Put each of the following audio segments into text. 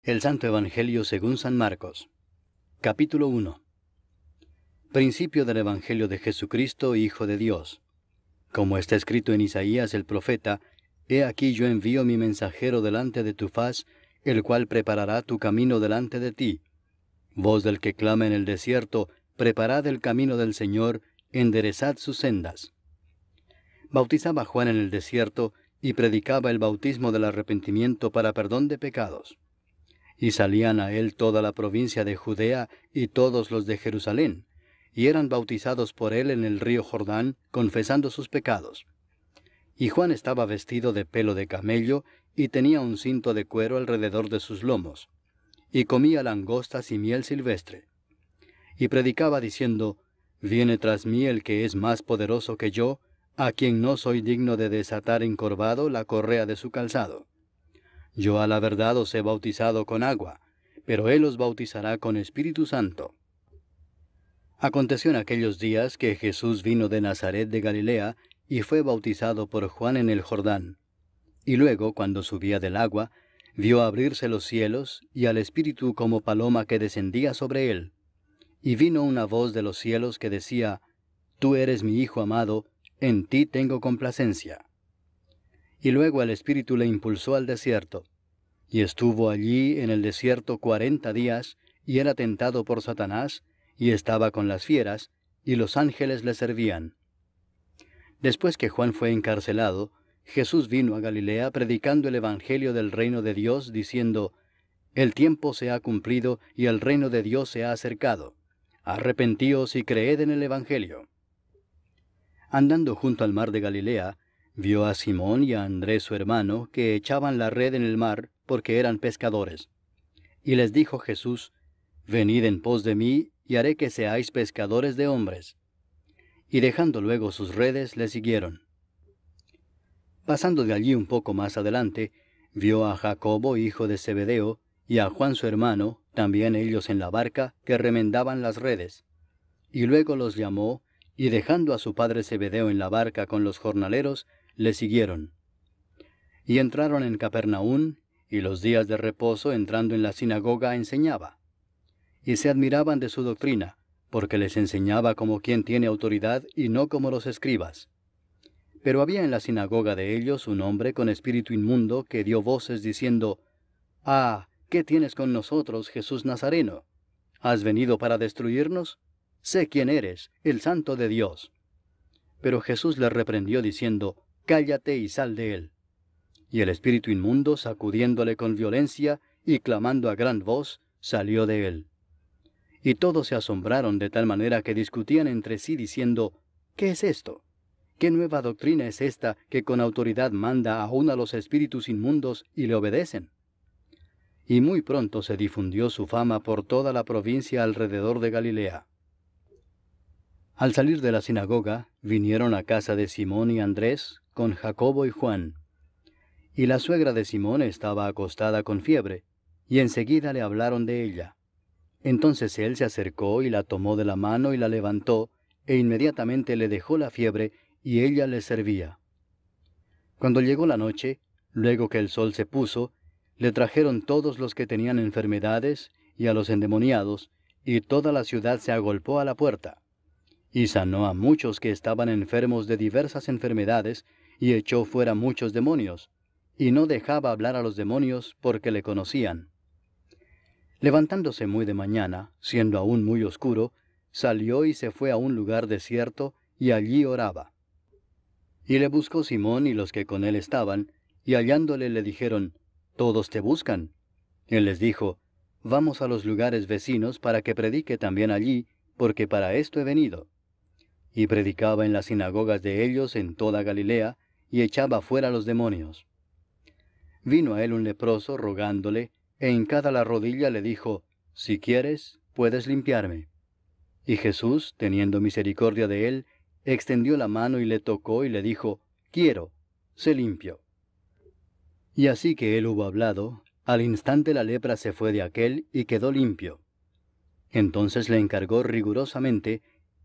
El Santo Evangelio según San Marcos. Capítulo 1. Principio del Evangelio de Jesucristo, Hijo de Dios. Como está escrito en Isaías el profeta, He aquí yo envío mi mensajero delante de tu faz, el cual preparará tu camino delante de ti. Voz del que clama en el desierto, preparad el camino del Señor, enderezad sus sendas. Bautizaba Juan en el desierto, y predicaba el bautismo del arrepentimiento para perdón de pecados. Y salían a él toda la provincia de Judea y todos los de Jerusalén, y eran bautizados por él en el río Jordán, confesando sus pecados. Y Juan estaba vestido de pelo de camello, y tenía un cinto de cuero alrededor de sus lomos, y comía langostas y miel silvestre. Y predicaba diciendo, Viene tras mí el que es más poderoso que yo, a quien no soy digno de desatar encorvado la correa de su calzado. Yo a la verdad os he bautizado con agua, pero él os bautizará con Espíritu Santo. Aconteció en aquellos días que Jesús vino de Nazaret de Galilea, y fue bautizado por Juan en el Jordán. Y luego, cuando subía del agua, vio abrirse los cielos, y al Espíritu como paloma que descendía sobre él. Y vino una voz de los cielos que decía, Tú eres mi Hijo amado, en ti tengo complacencia. Y luego el Espíritu le impulsó al desierto. Y estuvo allí en el desierto 40 días, y era tentado por Satanás, y estaba con las fieras, y los ángeles le servían. Después que Juan fue encarcelado, Jesús vino a Galilea predicando el Evangelio del reino de Dios, diciendo, El tiempo se ha cumplido, y el reino de Dios se ha acercado. Arrepentíos y creed en el Evangelio. Andando junto al mar de Galilea, vio a Simón y a Andrés su hermano, que echaban la red en el mar, porque eran pescadores. Y les dijo Jesús, Venid en pos de mí, y haré que seáis pescadores de hombres. Y dejando luego sus redes, le siguieron. Pasando de allí un poco más adelante, vio a Jacobo, hijo de Zebedeo, y a Juan su hermano, también ellos en la barca, que remendaban las redes. Y luego los llamó, y dejando a su padre Zebedeo en la barca con los jornaleros, le siguieron. Y entraron en Capernaum, y los días de reposo entrando en la sinagoga enseñaba. Y se admiraban de su doctrina, porque les enseñaba como quien tiene autoridad y no como los escribas. Pero había en la sinagoga de ellos un hombre con espíritu inmundo que dio voces diciendo, Ah, ¿qué tienes con nosotros, Jesús Nazareno? ¿Has venido para destruirnos? Sé quién eres, el Santo de Dios. Pero Jesús le reprendió diciendo, Cállate y sal de él. Y el espíritu inmundo, sacudiéndole con violencia y clamando a gran voz, salió de él. Y todos se asombraron de tal manera que discutían entre sí diciendo, ¿Qué es esto? ¿Qué nueva doctrina es esta que con autoridad manda aún a los espíritus inmundos y le obedecen? Y muy pronto se difundió su fama por toda la provincia alrededor de Galilea. Al salir de la sinagoga, vinieron a casa de Simón y Andrés, con Jacobo y Juan. Y la suegra de Simón estaba acostada con fiebre, y enseguida le hablaron de ella. Entonces él se acercó y la tomó de la mano y la levantó, e inmediatamente le dejó la fiebre, y ella le servía. Cuando llegó la noche, luego que el sol se puso, le trajeron todos los que tenían enfermedades, y a los endemoniados, y toda la ciudad se agolpó a la puerta. Y sanó a muchos que estaban enfermos de diversas enfermedades, y echó fuera muchos demonios, y no dejaba hablar a los demonios porque le conocían. Levantándose muy de mañana, siendo aún muy oscuro, salió y se fue a un lugar desierto, y allí oraba. Y le buscó Simón y los que con él estaban, y hallándole le dijeron, Todos te buscan. Él les dijo, Vamos a los lugares vecinos para que predique también allí, porque para esto he venido. Y predicaba en las sinagogas de ellos en toda Galilea, y echaba fuera los demonios. Vino a él un leproso rogándole, e hincada la rodilla le dijo, Si quieres, puedes limpiarme. Y Jesús, teniendo misericordia de él, extendió la mano y le tocó y le dijo, Quiero, sé limpio. Y así que él hubo hablado, al instante la lepra se fue de aquél y quedó limpio. Entonces le encargó rigurosamente,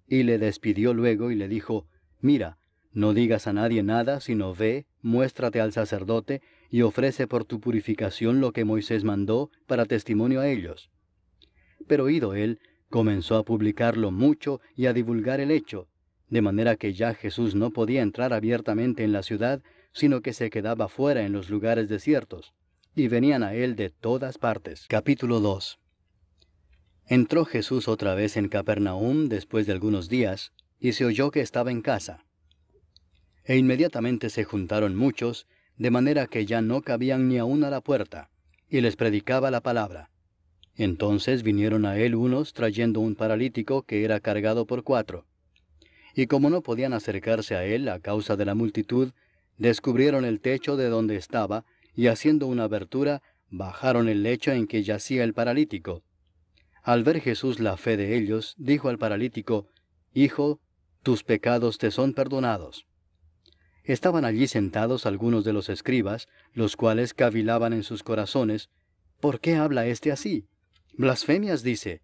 y le despidió luego y le dijo, Mira, no digas a nadie nada, sino ve, muéstrate al sacerdote, y ofrece por tu purificación lo que Moisés mandó para testimonio a ellos. Pero oído él, comenzó a publicarlo mucho y a divulgar el hecho, de manera que ya Jesús no podía entrar abiertamente en la ciudad, sino que se quedaba fuera en los lugares desiertos, y venían a él de todas partes. Capítulo 2. Entró Jesús otra vez en Capernaum después de algunos días, y se oyó que estaba en casa. E inmediatamente se juntaron muchos, de manera que ya no cabían ni aun a la puerta, y les predicaba la palabra. Entonces vinieron a él unos trayendo un paralítico que era cargado por 4. Y como no podían acercarse a él a causa de la multitud, descubrieron el techo de donde estaba, y haciendo una abertura, bajaron el lecho en que yacía el paralítico. Al ver Jesús la fe de ellos, dijo al paralítico, Hijo, tus pecados te son perdonados. Estaban allí sentados algunos de los escribas, los cuales cavilaban en sus corazones, ¿por qué habla éste así? Blasfemias dice,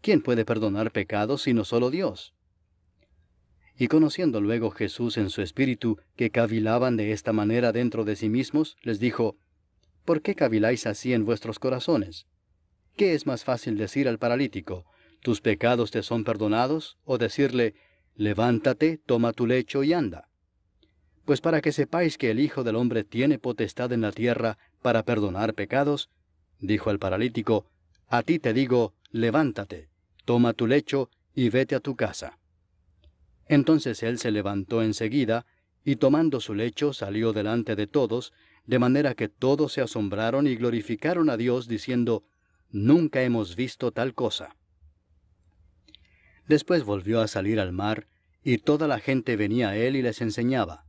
¿quién puede perdonar pecados sino solo Dios? Y conociendo luego Jesús en su espíritu que cavilaban de esta manera dentro de sí mismos, les dijo, ¿por qué caviláis así en vuestros corazones? ¿Qué es más fácil decir al paralítico, tus pecados te son perdonados, o decirle, levántate, toma tu lecho y anda? Pues para que sepáis que el Hijo del Hombre tiene potestad en la tierra para perdonar pecados, dijo al paralítico, a ti te digo, levántate, toma tu lecho y vete a tu casa. Entonces él se levantó enseguida, y tomando su lecho salió delante de todos, de manera que todos se asombraron y glorificaron a Dios, diciendo, nunca hemos visto tal cosa. Después volvió a salir al mar, y toda la gente venía a él y les enseñaba.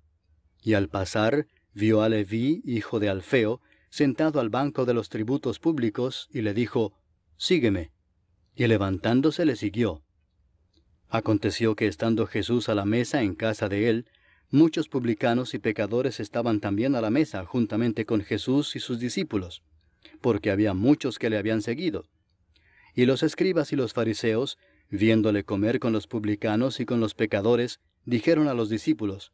Y al pasar, vio a Leví, hijo de Alfeo, sentado al banco de los tributos públicos, y le dijo, sígueme. Y levantándose le siguió. Aconteció que estando Jesús a la mesa en casa de él, muchos publicanos y pecadores estaban también a la mesa juntamente con Jesús y sus discípulos, porque había muchos que le habían seguido. Y los escribas y los fariseos, viéndole comer con los publicanos y con los pecadores, dijeron a los discípulos,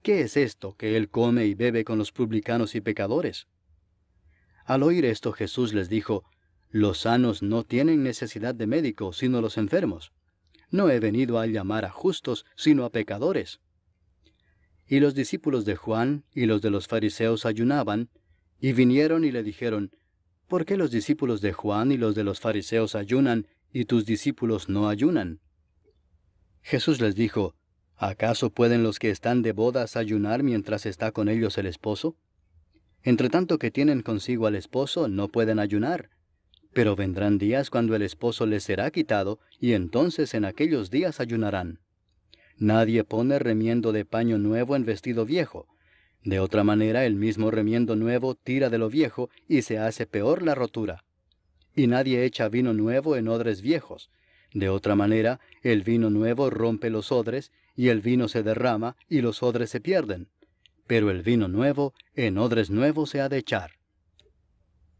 ¿qué es esto que él come y bebe con los publicanos y pecadores? Al oír esto Jesús les dijo, los sanos no tienen necesidad de médico, sino los enfermos. No he venido a llamar a justos, sino a pecadores. Y los discípulos de Juan y los de los fariseos ayunaban, y vinieron y le dijeron, ¿por qué los discípulos de Juan y los de los fariseos ayunan, y tus discípulos no ayunan? Jesús les dijo, ¿acaso pueden los que están de bodas ayunar mientras está con ellos el esposo? Entre tanto que tienen consigo al esposo, no pueden ayunar. Pero vendrán días cuando el esposo les será quitado, y entonces en aquellos días ayunarán. Nadie pone remiendo de paño nuevo en vestido viejo. De otra manera el mismo remiendo nuevo tira de lo viejo, y se hace peor la rotura. Y nadie echa vino nuevo en odres viejos. De otra manera el vino nuevo rompe los odres, y el vino se derrama, y los odres se pierden. Pero el vino nuevo en odres nuevos se ha de echar.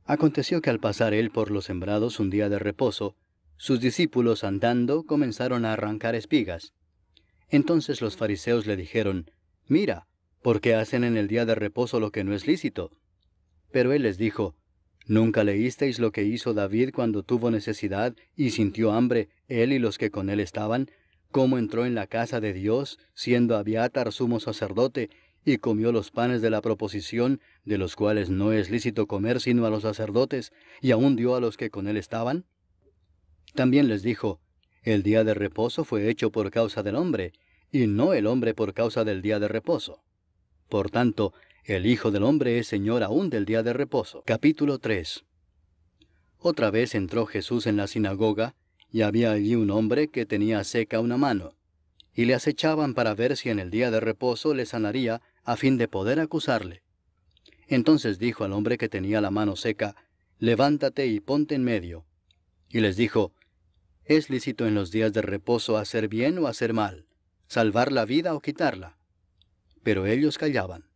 Aconteció que al pasar él por los sembrados un día de reposo, sus discípulos andando comenzaron a arrancar espigas. Entonces los fariseos le dijeron, mira, ¿por qué hacen en el día de reposo lo que no es lícito? Pero él les dijo, ¿nunca leísteis lo que hizo David cuando tuvo necesidad y sintió hambre, él y los que con él estaban? ¿Cómo entró en la casa de Dios, siendo Abiatar sumo sacerdote, y comió los panes de la proposición, de los cuales no es lícito comer sino a los sacerdotes, y aún dio a los que con él estaban? También les dijo, el día de reposo fue hecho por causa del hombre, y no el hombre por causa del día de reposo. Por tanto, el Hijo del Hombre es Señor aún del día de reposo. Capítulo 3. Otra vez entró Jesús en la sinagoga, y había allí un hombre que tenía seca una mano, y le acechaban para ver si en el día de reposo le sanaría, a fin de poder acusarle. Entonces dijo al hombre que tenía la mano seca, levántate y ponte en medio. Y les dijo, ¿es lícito en los días de reposo hacer bien o hacer mal, salvar la vida o quitarla? Pero ellos callaban.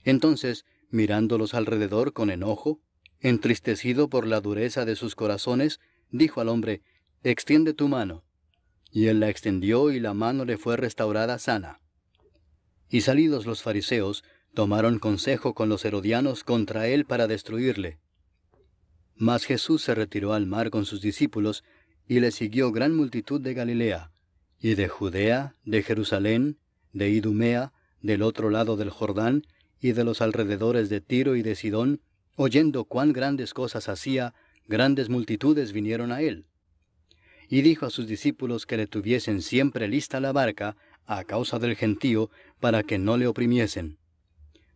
Entonces, mirándolos alrededor con enojo, entristecido por la dureza de sus corazones, dijo al hombre, extiende tu mano. Y él la extendió y la mano le fue restaurada sana. Y salidos los fariseos, tomaron consejo con los herodianos contra él para destruirle. Mas Jesús se retiró al mar con sus discípulos, y le siguió gran multitud de Galilea, y de Judea, de Jerusalén, de Idumea, del otro lado del Jordán, y de los alrededores de Tiro y de Sidón, oyendo cuán grandes cosas hacía, grandes multitudes vinieron a él. Y dijo a sus discípulos que le tuviesen siempre lista la barca, a causa del gentío, para que no le oprimiesen.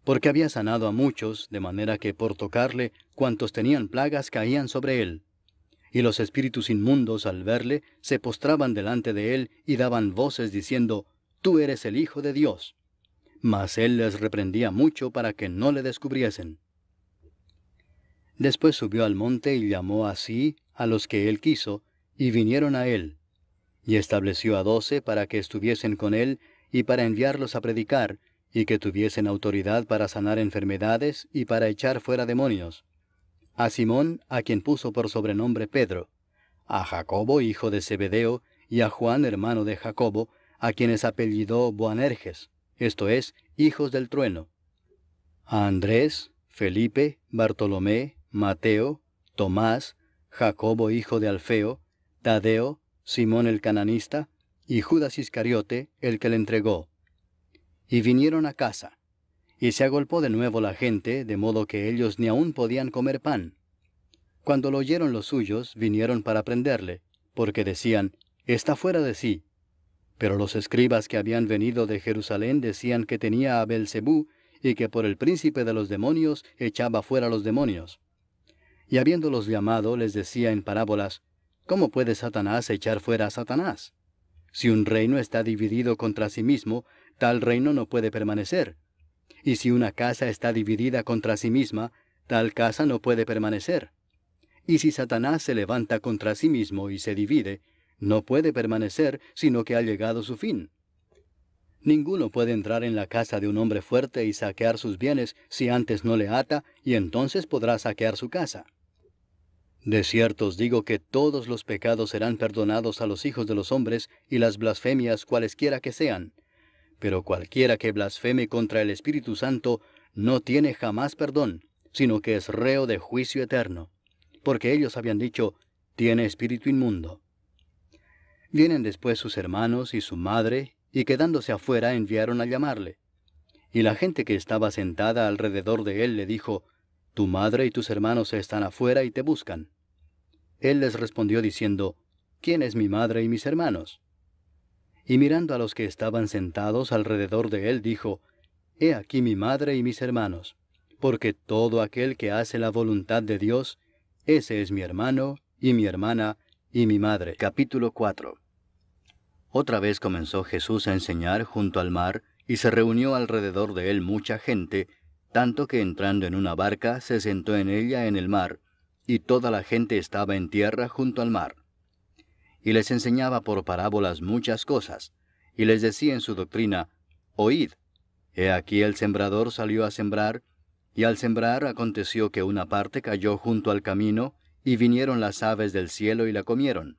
Porque había sanado a muchos, de manera que por tocarle, cuantos tenían plagas caían sobre él. Y los espíritus inmundos, al verle, se postraban delante de él y daban voces diciendo, «Tú eres el Hijo de Dios». Mas él les reprendía mucho para que no le descubriesen. Después subió al monte y llamó así a los que él quiso, y vinieron a él. Y estableció a 12 para que estuviesen con él, y para enviarlos a predicar, y que tuviesen autoridad para sanar enfermedades y para echar fuera demonios. A Simón, a quien puso por sobrenombre Pedro, a Jacobo, hijo de Zebedeo, y a Juan, hermano de Jacobo, a quienes apellidó Boanerges, esto es, hijos del trueno, a Andrés, Felipe, Bartolomé, Mateo, Tomás, Jacobo, hijo de Alfeo, Tadeo, Simón el cananista, y Judas Iscariote, el que le entregó. Y vinieron a casa. Y se agolpó de nuevo la gente, de modo que ellos ni aún podían comer pan. Cuando lo oyeron los suyos, vinieron para prenderle, porque decían, «Está fuera de sí». Pero los escribas que habían venido de Jerusalén decían que tenía a Beelzebú, y que por el príncipe de los demonios echaba fuera los demonios. Y habiéndolos llamado, les decía en parábolas, «¿Cómo puede Satanás echar fuera a Satanás? Si un reino está dividido contra sí mismo, tal reino no puede permanecer. Y si una casa está dividida contra sí misma, tal casa no puede permanecer. Y si Satanás se levanta contra sí mismo y se divide, no puede permanecer, sino que ha llegado su fin. Ninguno puede entrar en la casa de un hombre fuerte y saquear sus bienes si antes no le ata, y entonces podrá saquear su casa. De cierto os digo que todos los pecados serán perdonados a los hijos de los hombres y las blasfemias cualesquiera que sean. Pero cualquiera que blasfeme contra el Espíritu Santo no tiene jamás perdón, sino que es reo de juicio eterno. Porque ellos habían dicho, tiene espíritu inmundo. Vienen después sus hermanos y su madre, y quedándose afuera enviaron a llamarle. Y la gente que estaba sentada alrededor de él le dijo, tu madre y tus hermanos están afuera y te buscan. Él les respondió diciendo, ¿quién es mi madre y mis hermanos? Y mirando a los que estaban sentados alrededor de él, dijo, he aquí mi madre y mis hermanos, porque todo aquel que hace la voluntad de Dios, ese es mi hermano, y mi hermana, y mi madre. Capítulo 4. Otra vez comenzó Jesús a enseñar junto al mar, y se reunió alrededor de él mucha gente, tanto que entrando en una barca se sentó en ella en el mar, y toda la gente estaba en tierra junto al mar. Y les enseñaba por parábolas muchas cosas, y les decía en su doctrina, oíd, he aquí el sembrador salió a sembrar, y al sembrar aconteció que una parte cayó junto al camino, y vinieron las aves del cielo y la comieron.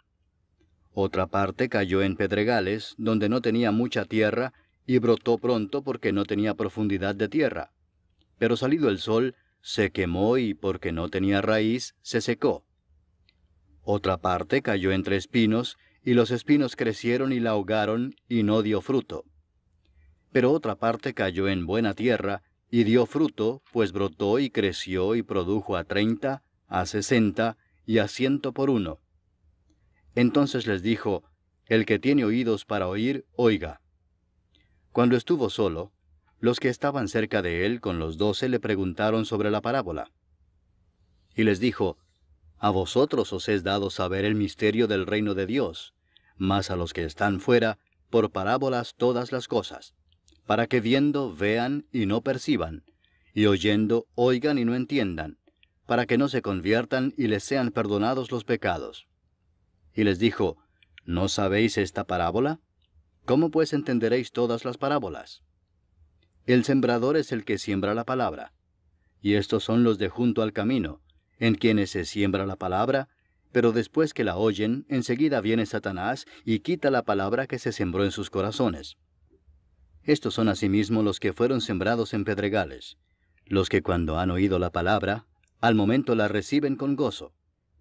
Otra parte cayó en pedregales, donde no tenía mucha tierra, y brotó pronto porque no tenía profundidad de tierra. Pero salido el sol, se quemó y porque no tenía raíz, se secó. Otra parte cayó entre espinos, y los espinos crecieron y la ahogaron, y no dio fruto. Pero otra parte cayó en buena tierra, y dio fruto, pues brotó y creció y produjo a 30, a 60, y a 100 por uno. Entonces les dijo, el que tiene oídos para oír, oiga. Cuando estuvo solo, los que estaban cerca de él con los 12 le preguntaron sobre la parábola. Y les dijo, a vosotros os es dado saber el misterio del reino de Dios, mas a los que están fuera, por parábolas todas las cosas, para que viendo vean y no perciban, y oyendo oigan y no entiendan, para que no se conviertan y les sean perdonados los pecados. Y les dijo, ¿no sabéis esta parábola? ¿Cómo pues entenderéis todas las parábolas? El sembrador es el que siembra la palabra, y estos son los de junto al camino, en quienes se siembra la palabra, pero después que la oyen, enseguida viene Satanás y quita la palabra que se sembró en sus corazones. Estos son asimismo los que fueron sembrados en pedregales, los que cuando han oído la palabra, al momento la reciben con gozo,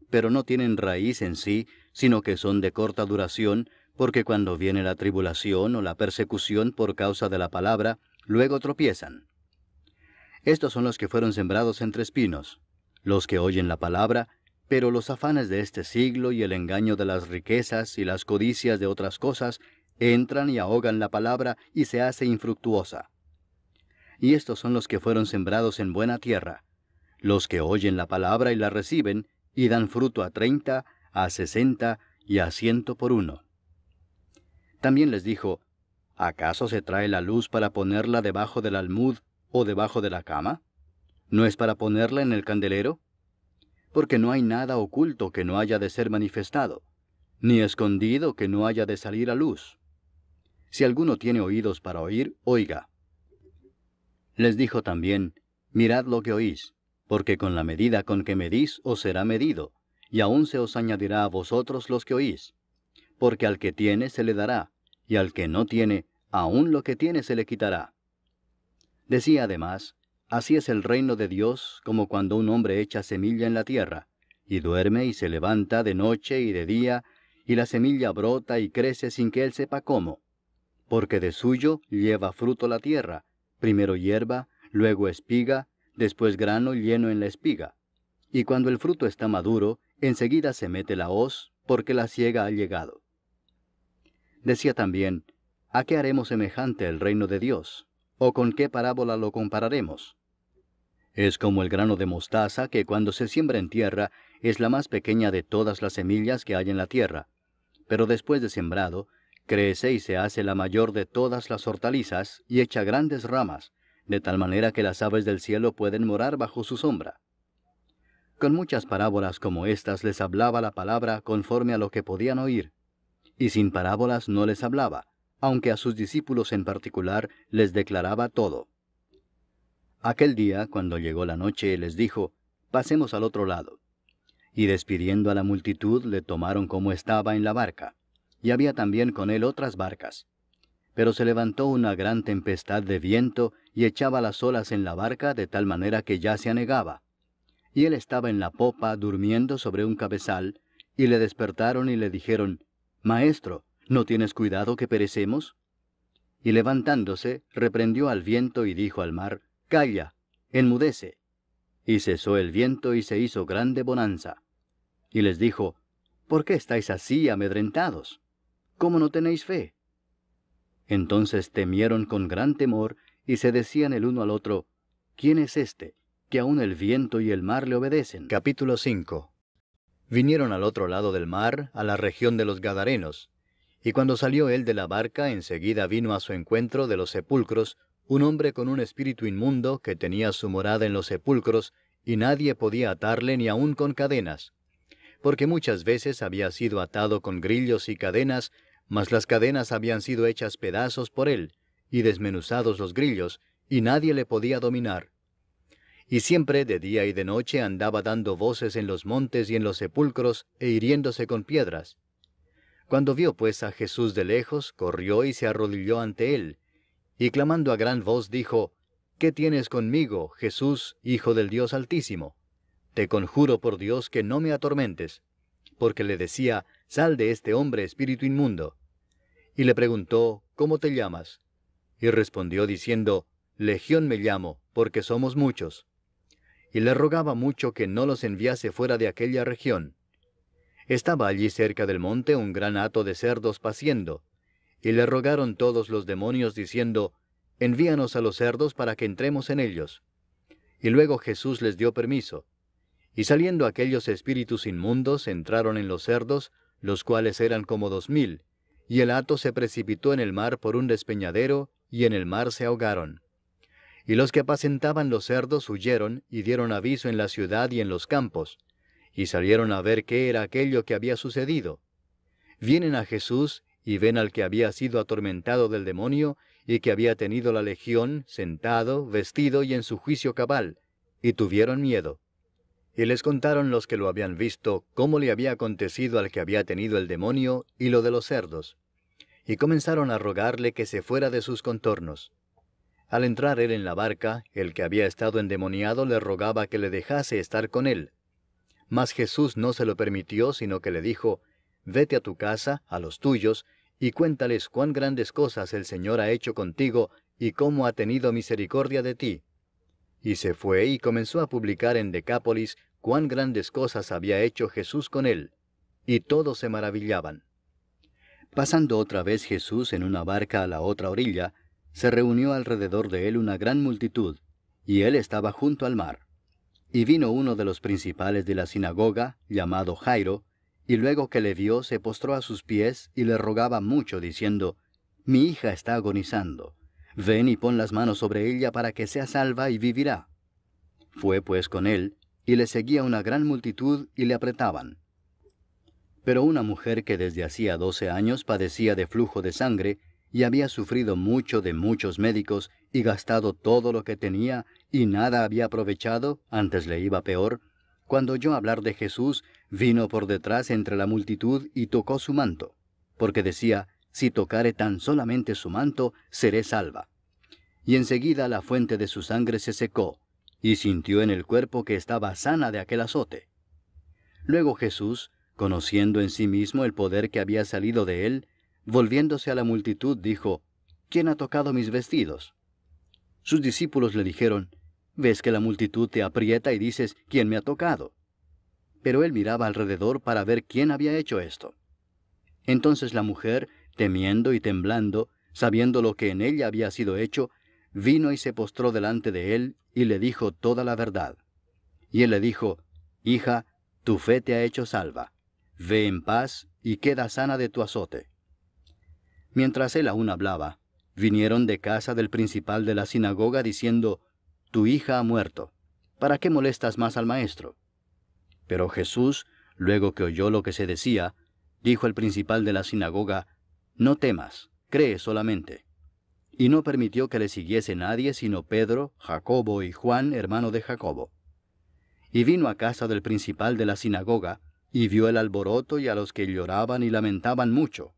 pero no tienen raíz en sí, sino que son de corta duración, porque cuando viene la tribulación o la persecución por causa de la palabra, luego tropiezan. Estos son los que fueron sembrados entre espinos, los que oyen la palabra, pero los afanes de este siglo y el engaño de las riquezas y las codicias de otras cosas entran y ahogan la palabra y se hace infructuosa. Y estos son los que fueron sembrados en buena tierra, los que oyen la palabra y la reciben, y dan fruto a 30, a 60 y a 100 por uno. También les dijo, ¿acaso se trae la luz para ponerla debajo del almud o debajo de la cama? ¿No es para ponerla en el candelero? Porque no hay nada oculto que no haya de ser manifestado, ni escondido que no haya de salir a luz. Si alguno tiene oídos para oír, oiga. Les dijo también, mirad lo que oís, porque con la medida con que medís os será medido, y aún se os añadirá a vosotros los que oís. Porque al que tiene se le dará, y al que no tiene, aún lo que tiene se le quitará. Decía además, así es el reino de Dios como cuando un hombre echa semilla en la tierra, y duerme y se levanta de noche y de día, y la semilla brota y crece sin que él sepa cómo. Porque de suyo lleva fruto la tierra, primero hierba, luego espiga, después grano lleno en la espiga. Y cuando el fruto está maduro, enseguida se mete la hoz, porque la siega ha llegado. Decía también, ¿a qué haremos semejante el reino de Dios? ¿O con qué parábola lo compararemos? Es como el grano de mostaza que cuando se siembra en tierra es la más pequeña de todas las semillas que hay en la tierra, pero después de sembrado, crece y se hace la mayor de todas las hortalizas y echa grandes ramas, de tal manera que las aves del cielo pueden morar bajo su sombra. Con muchas parábolas como estas les hablaba la palabra conforme a lo que podían oír, y sin parábolas no les hablaba, aunque a sus discípulos en particular les declaraba todo. Aquel día, cuando llegó la noche, les dijo, pasemos al otro lado. Y despidiendo a la multitud, le tomaron como estaba en la barca, y había también con él otras barcas. Pero se levantó una gran tempestad de viento, y echaba las olas en la barca de tal manera que ya se anegaba. Y él estaba en la popa, durmiendo sobre un cabezal, y le despertaron y le dijeron, Maestro, ¿no tienes cuidado que perecemos? Y levantándose, reprendió al viento y dijo al mar, Calla, enmudece. Y cesó el viento y se hizo grande bonanza. Y les dijo, ¿por qué estáis así amedrentados? ¿Cómo no tenéis fe? Entonces temieron con gran temor, y se decían el uno al otro, ¿quién es este, que aun el viento y el mar le obedecen? Capítulo 5. Vinieron al otro lado del mar, a la región de los Gadarenos, y cuando salió él de la barca, enseguida vino a su encuentro de los sepulcros un hombre con un espíritu inmundo que tenía su morada en los sepulcros, y nadie podía atarle ni aun con cadenas, porque muchas veces había sido atado con grillos y cadenas, mas las cadenas habían sido hechas pedazos por él, y desmenuzados los grillos, y nadie le podía dominar. Y siempre de día y de noche andaba dando voces en los montes y en los sepulcros, e hiriéndose con piedras. Cuando vio pues a Jesús de lejos, corrió y se arrodilló ante él, y clamando a gran voz dijo, ¿qué tienes conmigo, Jesús, Hijo del Dios Altísimo? Te conjuro por Dios que no me atormentes. Porque le decía, sal de este hombre, espíritu inmundo. Y le preguntó, ¿cómo te llamas? Y respondió diciendo, Legión me llamo, porque somos muchos. Y le rogaba mucho que no los enviase fuera de aquella región. Estaba allí cerca del monte un gran hato de cerdos paciendo, y le rogaron todos los demonios diciendo, envíanos a los cerdos para que entremos en ellos. Y luego Jesús les dio permiso. Y saliendo aquellos espíritus inmundos entraron en los cerdos, los cuales eran como 2000, y el hato se precipitó en el mar por un despeñadero, y en el mar se ahogaron. Y los que apacentaban los cerdos huyeron, y dieron aviso en la ciudad y en los campos, y salieron a ver qué era aquello que había sucedido. Vienen a Jesús, y ven al que había sido atormentado del demonio, y que había tenido la legión, sentado, vestido y en su juicio cabal, y tuvieron miedo. Y les contaron los que lo habían visto, cómo le había acontecido al que había tenido el demonio, y lo de los cerdos. y comenzaron a rogarle que se fuera de sus contornos. Al entrar él en la barca, el que había estado endemoniado le rogaba que le dejase estar con él. Mas Jesús no se lo permitió, sino que le dijo, «Vete a tu casa, a los tuyos, y cuéntales cuán grandes cosas el Señor ha hecho contigo, y cómo ha tenido misericordia de ti». Y se fue y comenzó a publicar en Decápolis cuán grandes cosas había hecho Jesús con él, y todos se maravillaban. Pasando otra vez Jesús en una barca a la otra orilla, se reunió alrededor de él una gran multitud, y él estaba junto al mar. Y vino uno de los principales de la sinagoga, llamado Jairo, y luego que le vio se postró a sus pies y le rogaba mucho, diciendo, «Mi hija está agonizando. Ven y pon las manos sobre ella para que sea salva y vivirá». Fue pues con él, y le seguía una gran multitud y le apretaban. Pero una mujer que desde hacía 12 años padecía de flujo de sangre, y había sufrido mucho de muchos médicos, y gastado todo lo que tenía, y nada había aprovechado, antes le iba peor, cuando oyó hablar de Jesús, vino por detrás entre la multitud y tocó su manto, porque decía, «Si tocare tan solamente su manto, seré salva». Y enseguida la fuente de su sangre se secó, y sintió en el cuerpo que estaba sana de aquel azote. Luego Jesús, conociendo en sí mismo el poder que había salido de él, volviéndose a la multitud, dijo, «¿Quién ha tocado mis vestidos?». Sus discípulos le dijeron, «¿Ves que la multitud te aprieta y dices, ¿quién me ha tocado?». Pero él miraba alrededor para ver quién había hecho esto. Entonces la mujer, temiendo y temblando, sabiendo lo que en ella había sido hecho, vino y se postró delante de él, y le dijo toda la verdad. Y él le dijo, «Hija, tu fe te ha hecho salva. Ve en paz, y queda sana de tu azote». Mientras él aún hablaba, vinieron de casa del principal de la sinagoga diciendo, «Tu hija ha muerto. ¿Para qué molestas más al maestro?». Pero Jesús, luego que oyó lo que se decía, dijo al principal de la sinagoga, «No temas, cree solamente». Y no permitió que le siguiese nadie sino Pedro, Jacobo y Juan, hermano de Jacobo. Y vino a casa del principal de la sinagoga, y vio el alboroto y a los que lloraban y lamentaban mucho.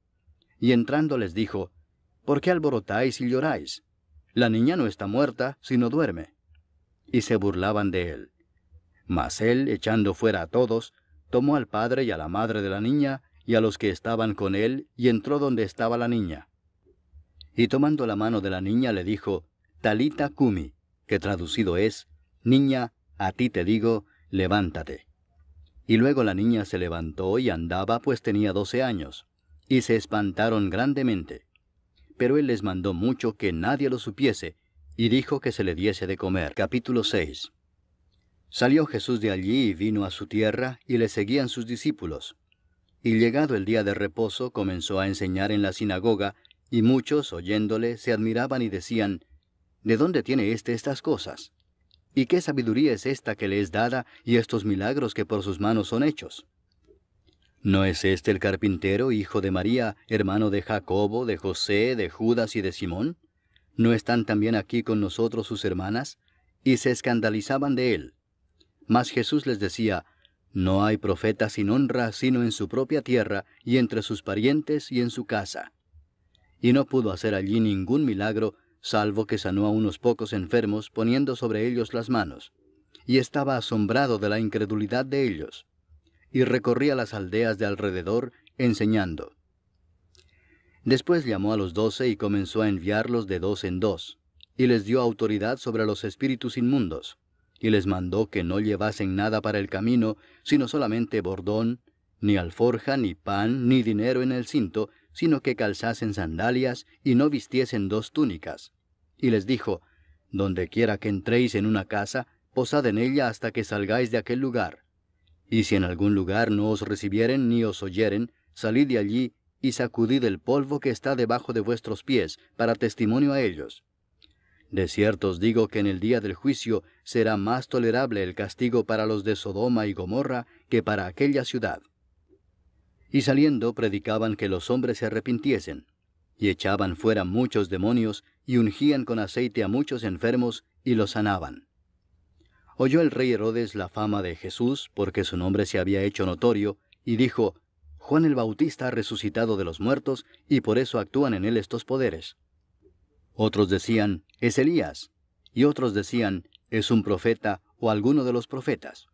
Y entrando les dijo, «¿Por qué alborotáis y lloráis? La niña no está muerta, sino duerme». Y se burlaban de él. Mas él, echando fuera a todos, tomó al padre y a la madre de la niña, y a los que estaban con él, y entró donde estaba la niña. Y tomando la mano de la niña le dijo, «Talita cumi», que traducido es, «Niña, a ti te digo, levántate». Y luego la niña se levantó y andaba, pues tenía 12 años. Y se espantaron grandemente. Pero él les mandó mucho que nadie lo supiese, y dijo que se le diese de comer. Capítulo 6. Salió Jesús de allí y vino a su tierra, y le seguían sus discípulos. Y llegado el día de reposo, comenzó a enseñar en la sinagoga, y muchos, oyéndole, se admiraban y decían, «¿De dónde tiene éste estas cosas? ¿Y qué sabiduría es esta que le es dada, y estos milagros que por sus manos son hechos? ¿No es este el carpintero, hijo de María, hermano de Jacobo, de José, de Judas y de Simón? ¿No están también aquí con nosotros sus hermanas?». Y se escandalizaban de él. Mas Jesús les decía, «No hay profeta sin honra sino en su propia tierra, y entre sus parientes y en su casa». Y no pudo hacer allí ningún milagro, salvo que sanó a unos pocos enfermos, poniendo sobre ellos las manos. Y estaba asombrado de la incredulidad de ellos. Y recorría las aldeas de alrededor, enseñando. Después llamó a los 12 y comenzó a enviarlos de 2 en 2, y les dio autoridad sobre los espíritus inmundos, y les mandó que no llevasen nada para el camino, sino solamente bordón, ni alforja, ni pan, ni dinero en el cinto, sino que calzasen sandalias, y no vistiesen 2 túnicas. Y les dijo, «Donde quiera que entréis en una casa, posad en ella hasta que salgáis de aquel lugar. Y si en algún lugar no os recibieren ni os oyeren, salid de allí, y sacudid el polvo que está debajo de vuestros pies, para testimonio a ellos. De cierto os digo que en el día del juicio será más tolerable el castigo para los de Sodoma y Gomorra que para aquella ciudad». Y saliendo predicaban que los hombres se arrepintiesen, y echaban fuera muchos demonios, y ungían con aceite a muchos enfermos, y los sanaban. Oyó el rey Herodes la fama de Jesús, porque su nombre se había hecho notorio, y dijo, Juan el Bautista ha resucitado de los muertos, y por eso actúan en él estos poderes. Otros decían, es Elías, y otros decían, es un profeta o alguno de los profetas.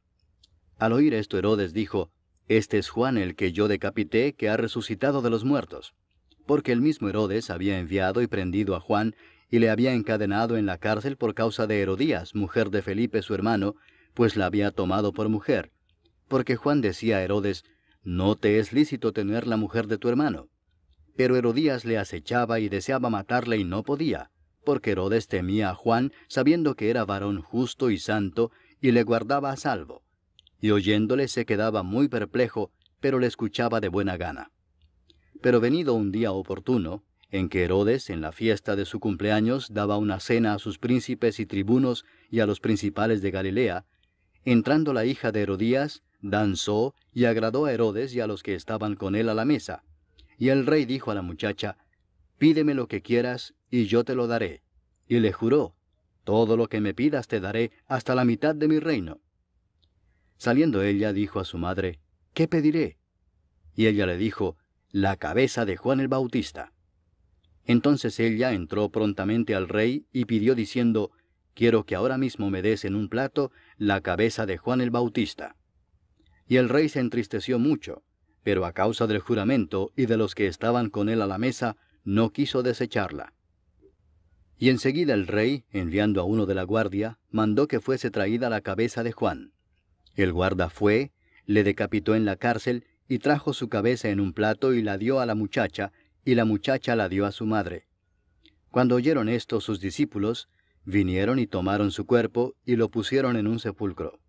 Al oír esto, Herodes dijo, este es Juan el que yo decapité, que ha resucitado de los muertos. Porque el mismo Herodes había enviado y prendido a Juan, y le había encadenado en la cárcel por causa de Herodías, mujer de Felipe su hermano, pues la había tomado por mujer. Porque Juan decía a Herodes, no te es lícito tener la mujer de tu hermano. Pero Herodías le acechaba y deseaba matarle y no podía, porque Herodes temía a Juan, sabiendo que era varón justo y santo, y le guardaba a salvo. Y oyéndole se quedaba muy perplejo, pero le escuchaba de buena gana. Pero venido un día oportuno, en que Herodes, en la fiesta de su cumpleaños, daba una cena a sus príncipes y tribunos y a los principales de Galilea, entrando la hija de Herodías, danzó y agradó a Herodes y a los que estaban con él a la mesa. Y el rey dijo a la muchacha, pídeme lo que quieras, y yo te lo daré. Y le juró, todo lo que me pidas te daré, hasta la mitad de mi reino. Saliendo ella, dijo a su madre, ¿qué pediré? Y ella le dijo, la cabeza de Juan el Bautista. Entonces ella entró prontamente al rey y pidió diciendo, quiero que ahora mismo me des en un plato la cabeza de Juan el Bautista. Y el rey se entristeció mucho, pero a causa del juramento y de los que estaban con él a la mesa, no quiso desecharla. Y enseguida el rey, enviando a uno de la guardia, mandó que fuese traída la cabeza de Juan. El guarda fue, le decapitó en la cárcel, y trajo su cabeza en un plato y la dio a la muchacha, y la muchacha la dio a su madre. Cuando oyeron esto sus discípulos, vinieron y tomaron su cuerpo, y lo pusieron en un sepulcro.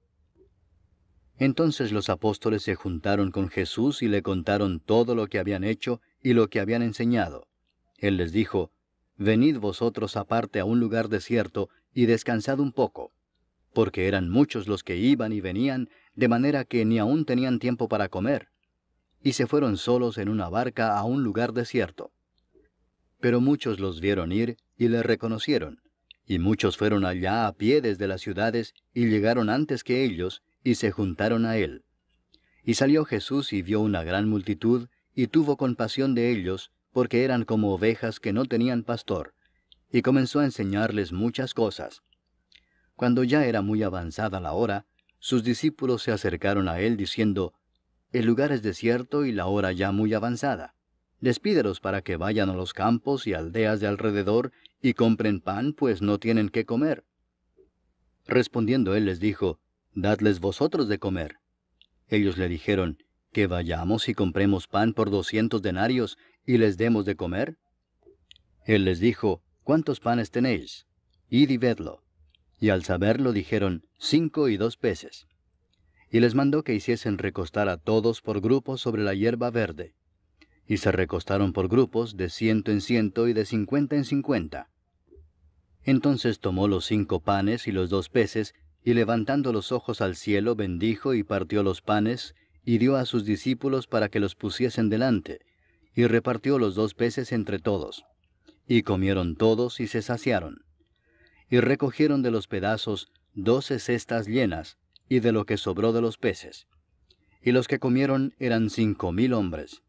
Entonces los apóstoles se juntaron con Jesús y le contaron todo lo que habían hecho y lo que habían enseñado. Él les dijo, venid vosotros aparte a un lugar desierto, y descansad un poco. Porque eran muchos los que iban y venían, de manera que ni aún tenían tiempo para comer. Y se fueron solos en una barca a un lugar desierto. Pero muchos los vieron ir y le reconocieron, y muchos fueron allá a pie desde las ciudades, y llegaron antes que ellos, y se juntaron a él. Y salió Jesús y vio una gran multitud, y tuvo compasión de ellos, porque eran como ovejas que no tenían pastor, y comenzó a enseñarles muchas cosas. Cuando ya era muy avanzada la hora, sus discípulos se acercaron a él diciendo, el lugar es desierto y la hora ya muy avanzada. Despídelos para que vayan a los campos y aldeas de alrededor y compren pan, pues no tienen qué comer. Respondiendo él les dijo, dadles vosotros de comer. Ellos le dijeron, que vayamos y compremos pan por 200 denarios y les demos de comer. Él les dijo, ¿cuántos panes tenéis? Id y vedlo. Y al saberlo dijeron, 5 y 2 peces. Y les mandó que hiciesen recostar a todos por grupos sobre la hierba verde. Y se recostaron por grupos de 100 en 100 y de 50 en 50. Entonces tomó los 5 panes y los 2 peces, y levantando los ojos al cielo bendijo y partió los panes, y dio a sus discípulos para que los pusiesen delante, y repartió los 2 peces entre todos. Y comieron todos y se saciaron. Y recogieron de los pedazos 12 cestas llenas, y de lo que sobró de los peces. Y los que comieron eran 5000 hombres.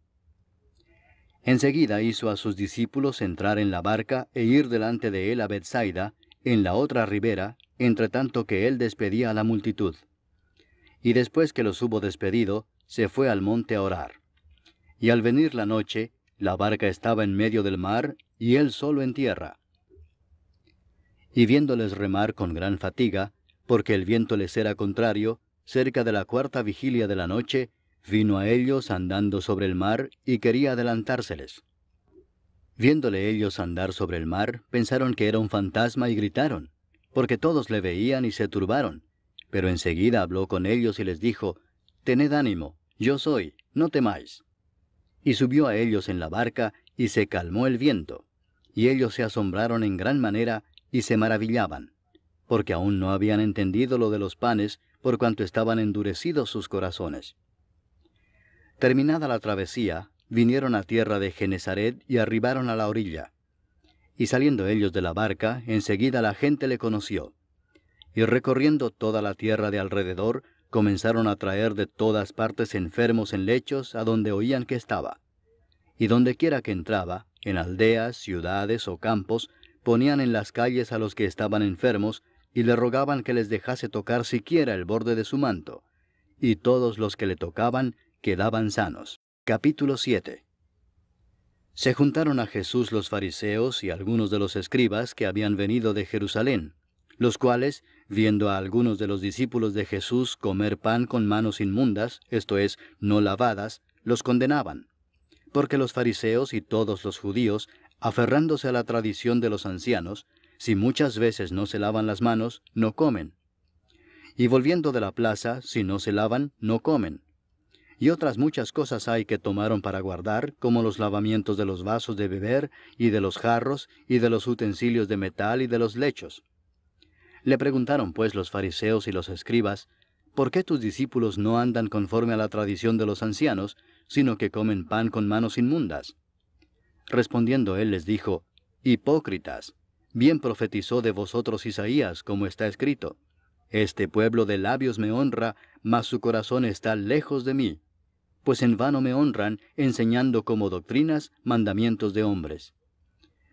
Enseguida hizo a sus discípulos entrar en la barca e ir delante de él a Bethsaida, en la otra ribera, entre tanto que él despedía a la multitud. Y después que los hubo despedido, se fue al monte a orar. Y al venir la noche, la barca estaba en medio del mar, y él solo en tierra. Y viéndoles remar con gran fatiga, porque el viento les era contrario, cerca de la 4ª vigilia de la noche, vino a ellos andando sobre el mar, y quería adelantárseles. Viéndole ellos andar sobre el mar, pensaron que era un fantasma y gritaron, porque todos le veían y se turbaron. Pero enseguida habló con ellos y les dijo, tened ánimo, yo soy, no temáis. Y subió a ellos en la barca, y se calmó el viento. Y ellos se asombraron en gran manera, y se maravillaban, porque aún no habían entendido lo de los panes, por cuanto estaban endurecidos sus corazones. Terminada la travesía, vinieron a tierra de Genesaret y arribaron a la orilla. Y saliendo ellos de la barca, enseguida la gente le conoció. Y recorriendo toda la tierra de alrededor, comenzaron a traer de todas partes enfermos en lechos a donde oían que estaba. Y dondequiera que entraba, en aldeas, ciudades o campos, ponían en las calles a los que estaban enfermos, y le rogaban que les dejase tocar siquiera el borde de su manto. Y todos los que le tocaban quedaban sanos. Capítulo 7. Se juntaron a Jesús los fariseos y algunos de los escribas que habían venido de Jerusalén, los cuales, viendo a algunos de los discípulos de Jesús comer pan con manos inmundas, esto es, no lavadas, los condenaban. Porque los fariseos y todos los judíos, aferrándose a la tradición de los ancianos, si muchas veces no se lavan las manos, no comen. Y volviendo de la plaza, si no se lavan, no comen. Y otras muchas cosas hay que tomaron para guardar, como los lavamientos de los vasos de beber, y de los jarros, y de los utensilios de metal, y de los lechos. Le preguntaron pues los fariseos y los escribas, ¿por qué tus discípulos no andan conforme a la tradición de los ancianos, sino que comen pan con manos inmundas? Respondiendo él les dijo, Hipócritas, bien profetizó de vosotros Isaías, como está escrito, Este pueblo de labios me honra, mas su corazón está lejos de mí. Pues en vano me honran, enseñando como doctrinas mandamientos de hombres.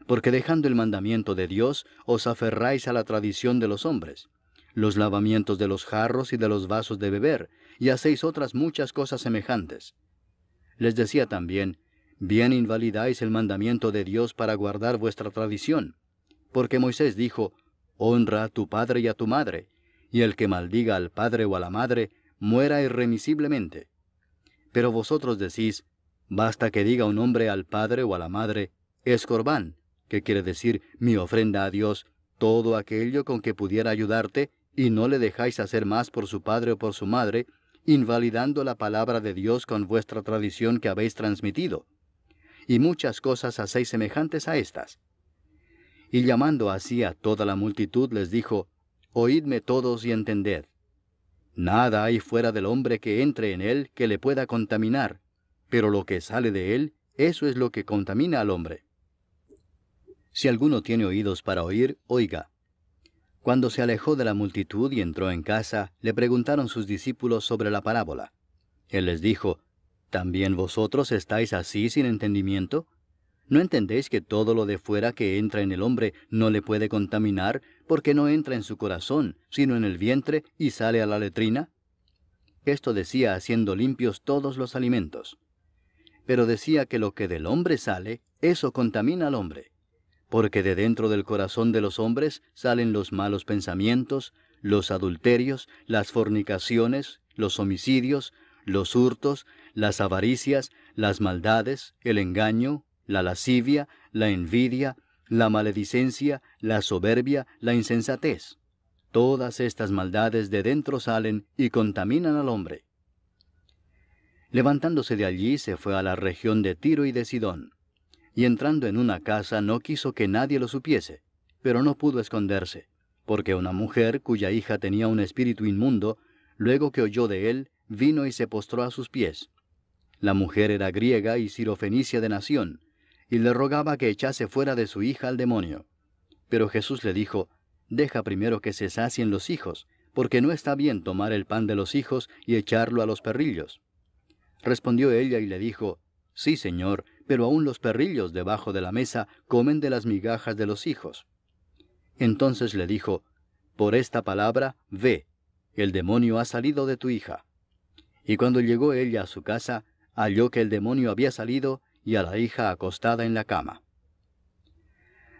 Porque dejando el mandamiento de Dios, os aferráis a la tradición de los hombres, los lavamientos de los jarros y de los vasos de beber, y hacéis otras muchas cosas semejantes. Les decía también, bien invalidáis el mandamiento de Dios para guardar vuestra tradición. Porque Moisés dijo, honra a tu padre y a tu madre, y el que maldiga al padre o a la madre, muera irremisiblemente. Pero vosotros decís, basta que diga un hombre al padre o a la madre, es corbán, que quiere decir mi ofrenda a Dios, todo aquello con que pudiera ayudarte, y no le dejáis hacer más por su padre o por su madre, invalidando la palabra de Dios con vuestra tradición que habéis transmitido. Y muchas cosas hacéis semejantes a estas. Y llamando así a toda la multitud les dijo, oídme todos y entended. Nada hay fuera del hombre que entre en él que le pueda contaminar, pero lo que sale de él, eso es lo que contamina al hombre. Si alguno tiene oídos para oír, oiga. Cuando se alejó de la multitud y entró en casa, le preguntaron sus discípulos sobre la parábola. Él les dijo, ¿también vosotros estáis así sin entendimiento? ¿No entendéis que todo lo de fuera que entra en el hombre no le puede contaminar, porque no entra en su corazón, sino en el vientre y sale a la letrina? Esto decía haciendo limpios todos los alimentos. Pero decía que lo que del hombre sale, eso contamina al hombre. Porque de dentro del corazón de los hombres salen los malos pensamientos, los adulterios, las fornicaciones, los homicidios, los hurtos, las avaricias, las maldades, el engaño, la lascivia, la envidia, la maledicencia, la soberbia, la insensatez. Todas estas maldades de dentro salen y contaminan al hombre. Levantándose de allí se fue a la región de Tiro y de Sidón. Y entrando en una casa no quiso que nadie lo supiese, pero no pudo esconderse, porque una mujer cuya hija tenía un espíritu inmundo, luego que oyó de él, vino y se postró a sus pies. La mujer era griega y sirofenicia de nación, y le rogaba que echase fuera de su hija al demonio. Pero Jesús le dijo, deja primero que se sacien los hijos, porque no está bien tomar el pan de los hijos y echarlo a los perrillos. Respondió ella y le dijo, sí, Señor, pero aun los perrillos debajo de la mesa comen de las migajas de los hijos. Entonces le dijo, por esta palabra, ve, el demonio ha salido de tu hija. Y cuando llegó ella a su casa, halló que el demonio había salido y a la hija acostada en la cama.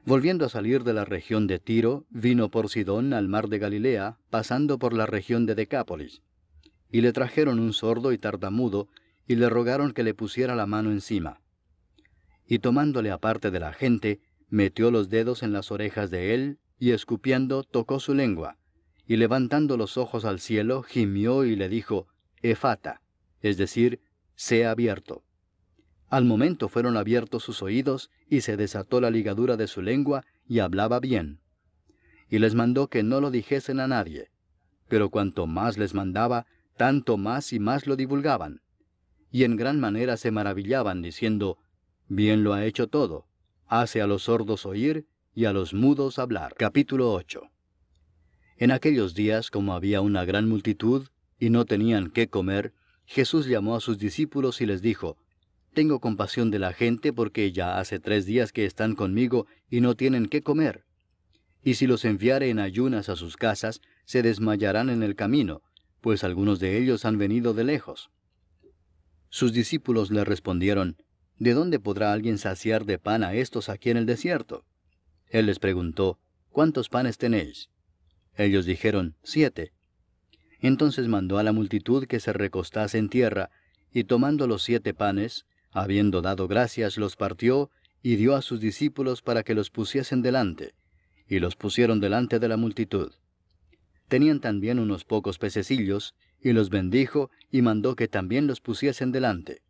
Volviendo a salir de la región de Tiro, vino por Sidón al mar de Galilea, pasando por la región de Decápolis. Y le trajeron un sordo y tartamudo, y le rogaron que le pusiera la mano encima. Y tomándole aparte de la gente, metió los dedos en las orejas de él, y escupiendo tocó su lengua, y levantando los ojos al cielo, gimió y le dijo, Efata, es decir, sea abierto. Al momento fueron abiertos sus oídos, y se desató la ligadura de su lengua, y hablaba bien. Y les mandó que no lo dijesen a nadie. Pero cuanto más les mandaba, tanto más y más lo divulgaban. Y en gran manera se maravillaban, diciendo, bien lo ha hecho todo, hace a los sordos oír, y a los mudos hablar. Capítulo 8. En aquellos días, como había una gran multitud, y no tenían qué comer, Jesús llamó a sus discípulos y les dijo, «Tengo compasión de la gente porque ya hace 3 días que están conmigo y no tienen qué comer. Y si los enviare en ayunas a sus casas, se desmayarán en el camino, pues algunos de ellos han venido de lejos». Sus discípulos le respondieron, «¿De dónde podrá alguien saciar de pan a estos aquí en el desierto?» Él les preguntó, «¿Cuántos panes tenéis?» Ellos dijeron, 7. Entonces mandó a la multitud que se recostase en tierra, y tomando los 7 panes, habiendo dado gracias, los partió, y dio a sus discípulos para que los pusiesen delante, y los pusieron delante de la multitud. Tenían también unos pocos pececillos, y los bendijo, y mandó que también los pusiesen delante.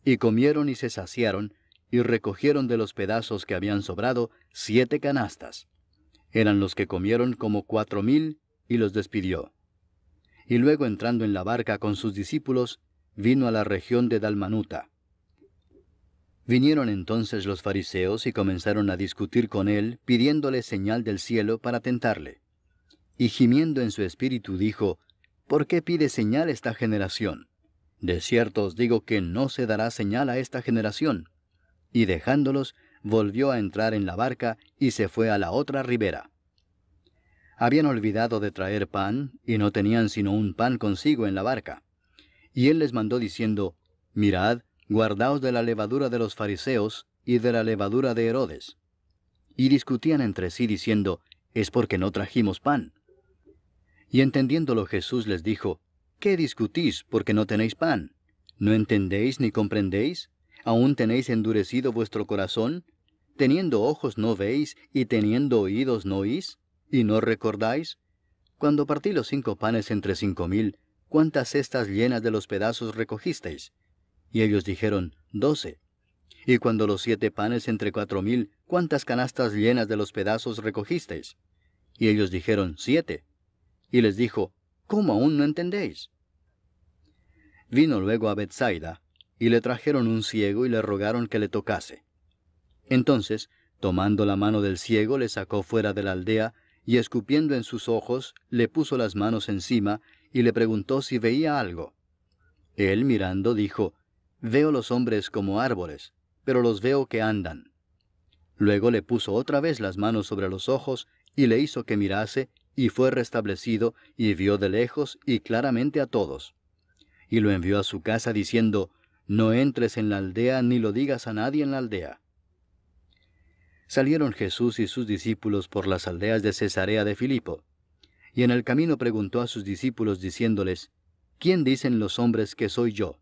Y comieron y se saciaron, y recogieron de los pedazos que habían sobrado 7 canastas. Eran los que comieron como 4,000, y los despidió. Y luego entrando en la barca con sus discípulos, vino a la región de Dalmanuta. Vinieron entonces los fariseos y comenzaron a discutir con él, pidiéndole señal del cielo para tentarle. Y gimiendo en su espíritu dijo, «¿Por qué pide señal esta generación? De cierto os digo que no se dará señal a esta generación». Y dejándolos, volvió a entrar en la barca y se fue a la otra ribera. Habían olvidado de traer pan, y no tenían sino un pan consigo en la barca. Y él les mandó diciendo, «Mirad, guardaos de la levadura de los fariseos y de la levadura de Herodes». Y discutían entre sí diciendo, «Es porque no trajimos pan». Y entendiéndolo Jesús les dijo, «¿Qué discutís porque no tenéis pan? ¿No entendéis ni comprendéis? ¿Aún tenéis endurecido vuestro corazón? ¿Teniendo ojos no veis, y teniendo oídos no oís? ¿Y no recordáis? Cuando partí los 5 panes entre 5,000, ¿cuántas cestas llenas de los pedazos recogisteis? Y ellos dijeron, 12. Y cuando los 7 panes entre 4,000, ¿cuántas canastas llenas de los pedazos recogisteis? Y ellos dijeron, 7. Y les dijo, ¿cómo aún no entendéis? Vino luego a Bethsaida, y le trajeron un ciego y le rogaron que le tocase. Entonces, tomando la mano del ciego, le sacó fuera de la aldea, y escupiendo en sus ojos, le puso las manos encima, y le preguntó si veía algo. Él, mirando, dijo, «Veo los hombres como árboles, pero los veo que andan». Luego le puso otra vez las manos sobre los ojos, y le hizo que mirase, y fue restablecido, y vio de lejos y claramente a todos. Y lo envió a su casa diciendo, «No entres en la aldea, ni lo digas a nadie en la aldea». Salieron Jesús y sus discípulos por las aldeas de Cesarea de Filipo. Y en el camino preguntó a sus discípulos diciéndoles, «¿Quién dicen los hombres que soy yo?»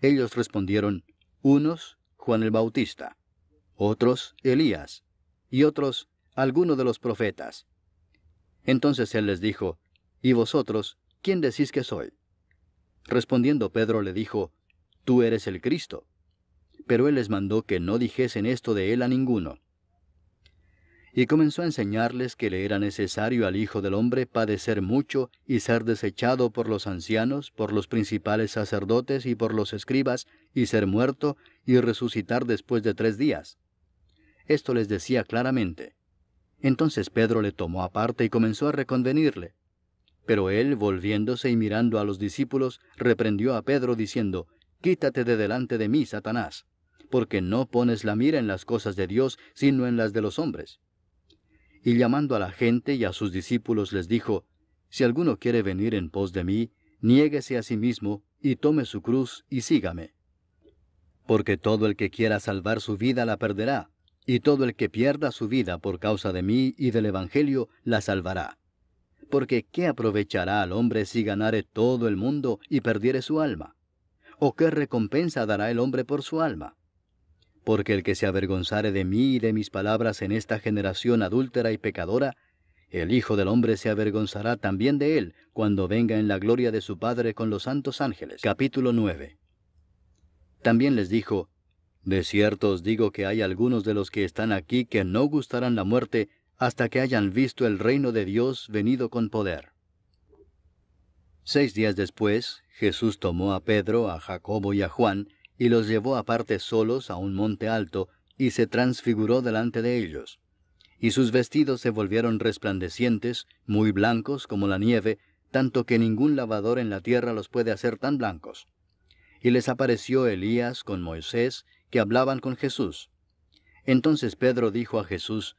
Ellos respondieron, «Unos, Juan el Bautista; otros, Elías; y otros, alguno de los profetas». Entonces él les dijo, «¿Y vosotros, quién decís que soy?» Respondiendo Pedro le dijo, «Tú eres el Cristo». Pero él les mandó que no dijesen esto de él a ninguno. Y comenzó a enseñarles que le era necesario al Hijo del Hombre padecer mucho y ser desechado por los ancianos, por los principales sacerdotes y por los escribas, y ser muerto y resucitar después de 3 días. Esto les decía claramente. Entonces Pedro le tomó aparte y comenzó a reconvenirle. Pero él, volviéndose y mirando a los discípulos, reprendió a Pedro diciendo, «Quítate de delante de mí, Satanás, porque no pones la mira en las cosas de Dios, sino en las de los hombres». Y llamando a la gente y a sus discípulos les dijo, «Si alguno quiere venir en pos de mí, niéguese a sí mismo, y tome su cruz, y sígame. Porque todo el que quiera salvar su vida la perderá, y todo el que pierda su vida por causa de mí y del Evangelio la salvará. Porque ¿qué aprovechará al hombre si ganare todo el mundo y perdiere su alma? ¿O qué recompensa dará el hombre por su alma? Porque el que se avergonzare de mí y de mis palabras en esta generación adúltera y pecadora, el Hijo del Hombre se avergonzará también de él, cuando venga en la gloria de su Padre con los santos ángeles». Capítulo 9. También les dijo, «De cierto os digo que hay algunos de los que están aquí que no gustarán la muerte hasta que hayan visto el reino de Dios venido con poder». 6 días después, Jesús tomó a Pedro, a Jacobo y a Juan, y los llevó aparte solos a un monte alto, y se transfiguró delante de ellos. Y sus vestidos se volvieron resplandecientes, muy blancos como la nieve, tanto que ningún lavador en la tierra los puede hacer tan blancos. Y les apareció Elías con Moisés, que hablaban con Jesús. Entonces Pedro dijo a Jesús: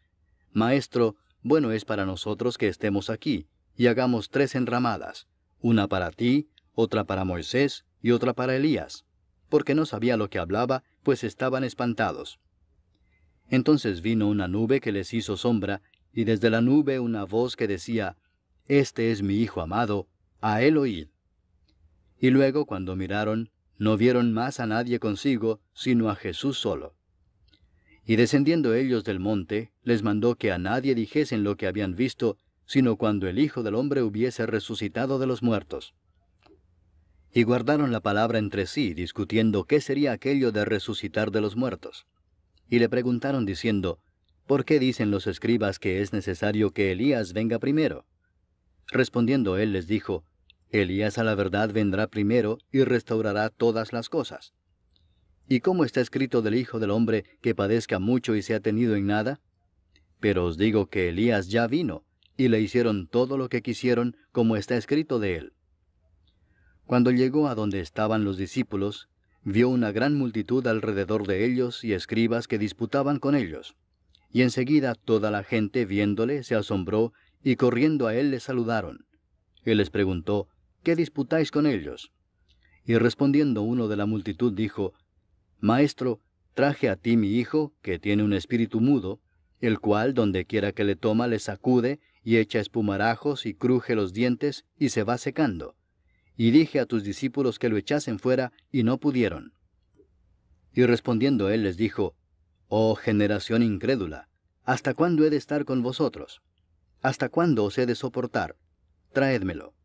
Maestro, bueno es para nosotros que estemos aquí, y hagamos 3 enramadas, una para ti, otra para Moisés, y otra para Elías, porque no sabía lo que hablaba, pues estaban espantados. Entonces vino una nube que les hizo sombra, y desde la nube una voz que decía: Este es mi Hijo amado, a él oíd. Y luego, cuando miraron, no vieron más a nadie consigo, sino a Jesús solo. Y descendiendo ellos del monte, les mandó que a nadie dijesen lo que habían visto, sino cuando el Hijo del Hombre hubiese resucitado de los muertos. Y guardaron la palabra entre sí, discutiendo qué sería aquello de resucitar de los muertos. Y le preguntaron diciendo: ¿Por qué dicen los escribas que es necesario que Elías venga primero? Respondiendo él les dijo: Elías a la verdad vendrá primero y restaurará todas las cosas. ¿Y cómo está escrito del Hijo del Hombre que padezca mucho y sea tenido en nada? Pero os digo que Elías ya vino, y le hicieron todo lo que quisieron, como está escrito de él. Cuando llegó a donde estaban los discípulos, vio una gran multitud alrededor de ellos y escribas que disputaban con ellos. Y enseguida toda la gente, viéndole, se asombró, y corriendo a él le saludaron. Él les preguntó: ¿Qué disputáis con ellos? Y respondiendo uno de la multitud dijo: Maestro, traje a ti mi hijo, que tiene un espíritu mudo, el cual donde quiera que le toma le sacude, y echa espumarajos, y cruje los dientes, y se va secando. Y dije a tus discípulos que lo echasen fuera, y no pudieron. Y respondiendo él les dijo: Oh generación incrédula, ¿hasta cuándo he de estar con vosotros? ¿Hasta cuándo os he de soportar? Traédmelo.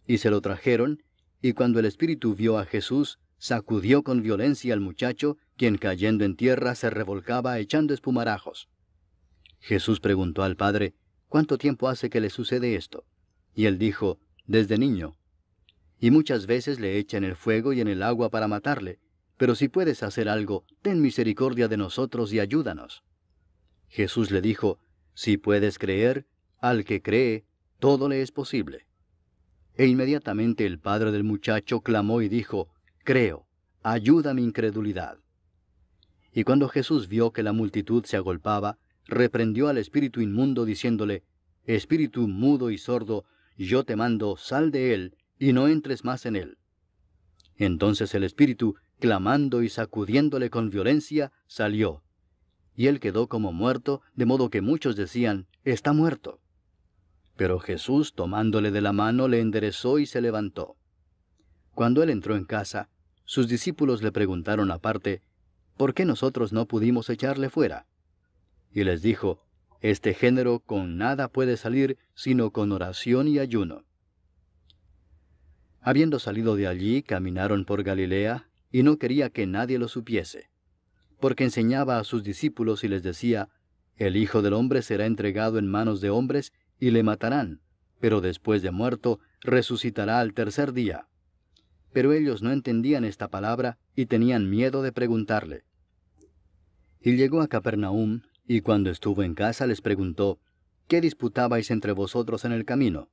Y se lo trajeron, y cuando el espíritu vio a Jesús, sacudió con violencia al muchacho, quien cayendo en tierra se revolcaba echando espumarajos. Jesús preguntó al padre: ¿Cuánto tiempo hace que le sucede esto? Y él dijo: Desde niño. Y muchas veces le echa en el fuego y en el agua para matarle, pero si puedes hacer algo, ten misericordia de nosotros y ayúdanos. Jesús le dijo: Si puedes creer, al que cree, todo le es posible. E inmediatamente el padre del muchacho clamó y dijo: Creo, ayuda mi incredulidad. Y cuando Jesús vio que la multitud se agolpaba, reprendió al espíritu inmundo, diciéndole: Espíritu mudo y sordo, yo te mando, sal de él, y no entres más en él. Entonces el espíritu, clamando y sacudiéndole con violencia, salió. Y él quedó como muerto, de modo que muchos decían: Está muerto. Pero Jesús, tomándole de la mano, le enderezó y se levantó. Cuando él entró en casa, sus discípulos le preguntaron aparte: ¿Por qué nosotros no pudimos echarle fuera? Y les dijo: Este género con nada puede salir, sino con oración y ayuno. Habiendo salido de allí, caminaron por Galilea, y no quería que nadie lo supiese, porque enseñaba a sus discípulos y les decía: El Hijo del Hombre será entregado en manos de hombres, y le matarán, pero después de muerto, resucitará al tercer día. Pero ellos no entendían esta palabra, y tenían miedo de preguntarle. Y llegó a Capernaum, y cuando estuvo en casa les preguntó: ¿Qué disputabais entre vosotros en el camino?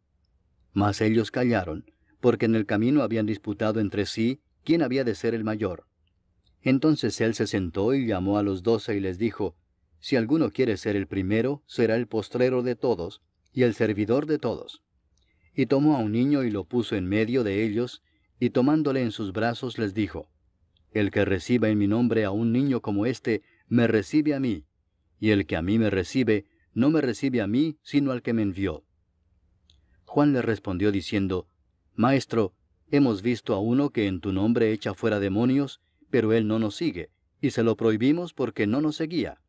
Mas ellos callaron, porque en el camino habían disputado entre sí quién había de ser el mayor. Entonces él se sentó y llamó a los 12 y les dijo: Si alguno quiere ser el primero, será el postrero de todos, y el servidor de todos. Y tomó a un niño y lo puso en medio de ellos, y tomándole en sus brazos les dijo: El que reciba en mi nombre a un niño como este, me recibe a mí, y el que a mí me recibe, no me recibe a mí, sino al que me envió. Juan le respondió diciendo: Maestro, hemos visto a uno que en tu nombre echa fuera demonios, pero él no nos sigue, y se lo prohibimos porque no nos seguía.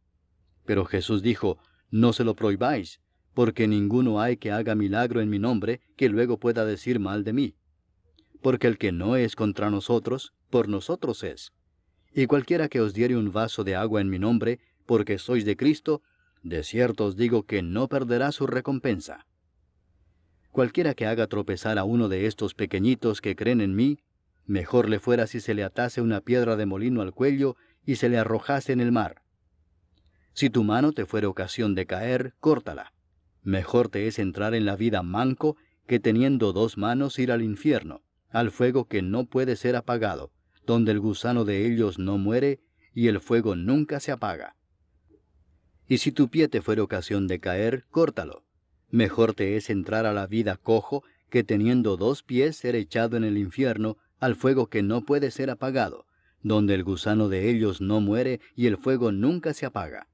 Pero Jesús dijo: No se lo prohibáis, porque ninguno hay que haga milagro en mi nombre que luego pueda decir mal de mí. Porque el que no es contra nosotros, por nosotros es. Y cualquiera que os diere un vaso de agua en mi nombre, porque sois de Cristo, de cierto os digo que no perderá su recompensa. Cualquiera que haga tropezar a uno de estos pequeñitos que creen en mí, mejor le fuera si se le atase una piedra de molino al cuello y se le arrojase en el mar. Si tu mano te fuere ocasión de caer, córtala. Mejor te es entrar en la vida manco que teniendo 2 manos ir al infierno, al fuego que no puede ser apagado, donde el gusano de ellos no muere, y el fuego nunca se apaga. Y si tu pie te fuere ocasión de caer, córtalo. Mejor te es entrar a la vida cojo, que teniendo 2 pies ser echado en el infierno, al fuego que no puede ser apagado, donde el gusano de ellos no muere, y el fuego nunca se apaga.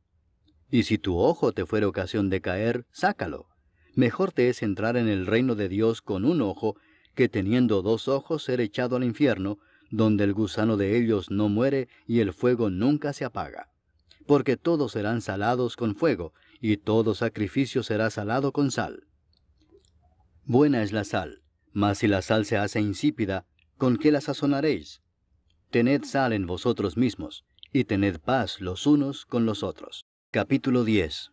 Y si tu ojo te fuere ocasión de caer, sácalo. Mejor te es entrar en el reino de Dios con un ojo, que teniendo 2 ojos ser echado al infierno, donde el gusano de ellos no muere, y el fuego nunca se apaga. Porque todos serán salados con fuego, y todo sacrificio será salado con sal. Buena es la sal, mas si la sal se hace insípida, ¿con qué la sazonaréis? Tened sal en vosotros mismos, y tened paz los unos con los otros. Capítulo 10.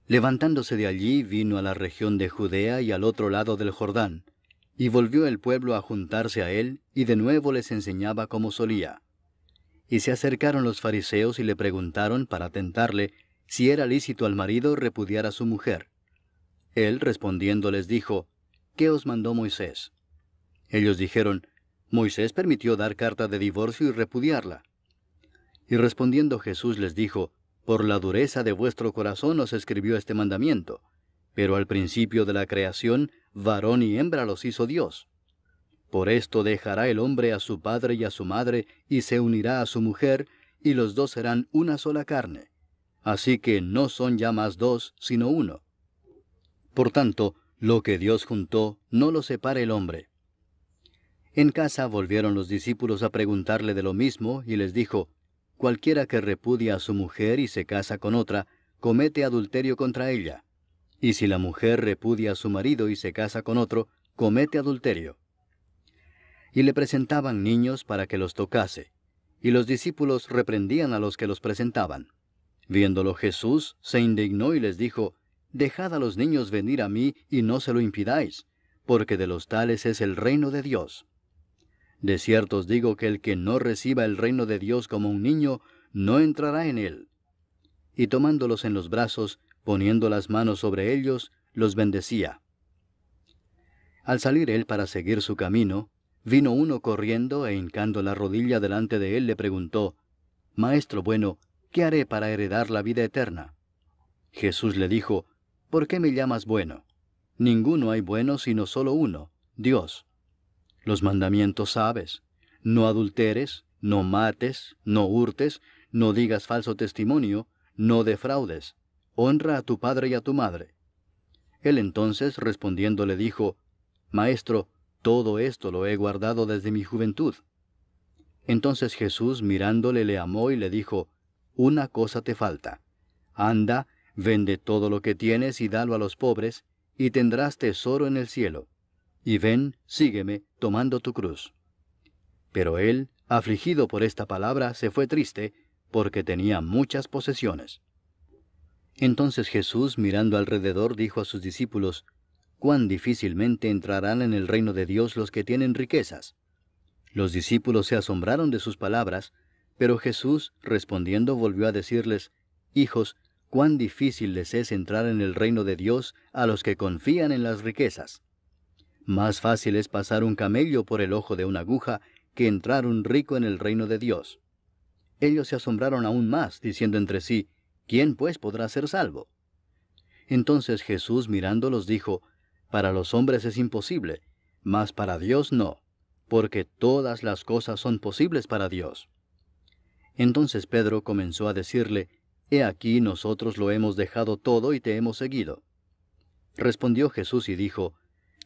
Levantándose de allí, vino a la región de Judea y al otro lado del Jordán, y volvió el pueblo a juntarse a él, y de nuevo les enseñaba como solía. Y se acercaron los fariseos y le preguntaron para tentarle si era lícito al marido repudiar a su mujer. Él respondiendo les dijo, ¿qué os mandó Moisés? Ellos dijeron, Moisés permitió dar carta de divorcio y repudiarla. Y respondiendo Jesús les dijo, por la dureza de vuestro corazón os escribió este mandamiento, pero al principio de la creación, varón y hembra los hizo Dios. Por esto dejará el hombre a su padre y a su madre, y se unirá a su mujer, y los 2 serán una sola carne. Así que no son ya más 2, sino uno. Por tanto, lo que Dios juntó, no lo separe el hombre. En casa volvieron los discípulos a preguntarle de lo mismo, y les dijo, cualquiera que repudia a su mujer y se casa con otra, comete adulterio contra ella. Y si la mujer repudia a su marido y se casa con otro, comete adulterio. Y le presentaban niños para que los tocase, y los discípulos reprendían a los que los presentaban. Viéndolo Jesús, se indignó y les dijo, dejad a los niños venir a mí y no se lo impidáis, porque de los tales es el reino de Dios. De cierto os digo que el que no reciba el reino de Dios como un niño, no entrará en él. Y tomándolos en los brazos, poniendo las manos sobre ellos, los bendecía. Al salir él para seguir su camino, vino uno corriendo e hincando la rodilla delante de él le preguntó, Maestro bueno, ¿qué haré para heredar la vida eterna? Jesús le dijo, ¿por qué me llamas bueno? Ninguno hay bueno sino solo uno, Dios. Los mandamientos sabes, no adulteres, no mates, no hurtes, no digas falso testimonio, no defraudes, honra a tu padre y a tu madre. Él entonces respondiendo le dijo, Maestro, todo esto lo he guardado desde mi juventud. Entonces Jesús mirándole le amó y le dijo, una cosa te falta. Anda, vende todo lo que tienes y dalo a los pobres, y tendrás tesoro en el cielo. Y ven, sígueme, tomando tu cruz. Pero él, afligido por esta palabra, se fue triste, porque tenía muchas posesiones. Entonces Jesús, mirando alrededor, dijo a sus discípulos, cuán difícilmente entrarán en el reino de Dios los que tienen riquezas. Los discípulos se asombraron de sus palabras, pero Jesús, respondiendo, volvió a decirles, hijos, cuán difícil les es entrar en el reino de Dios a los que confían en las riquezas. Más fácil es pasar un camello por el ojo de una aguja que entrar un rico en el reino de Dios. Ellos se asombraron aún más, diciendo entre sí, ¿quién pues podrá ser salvo? Entonces Jesús mirándolos dijo, para los hombres es imposible, mas para Dios no, porque todas las cosas son posibles para Dios. Entonces Pedro comenzó a decirle, He aquí nosotros lo hemos dejado todo y te hemos seguido. Respondió Jesús y dijo,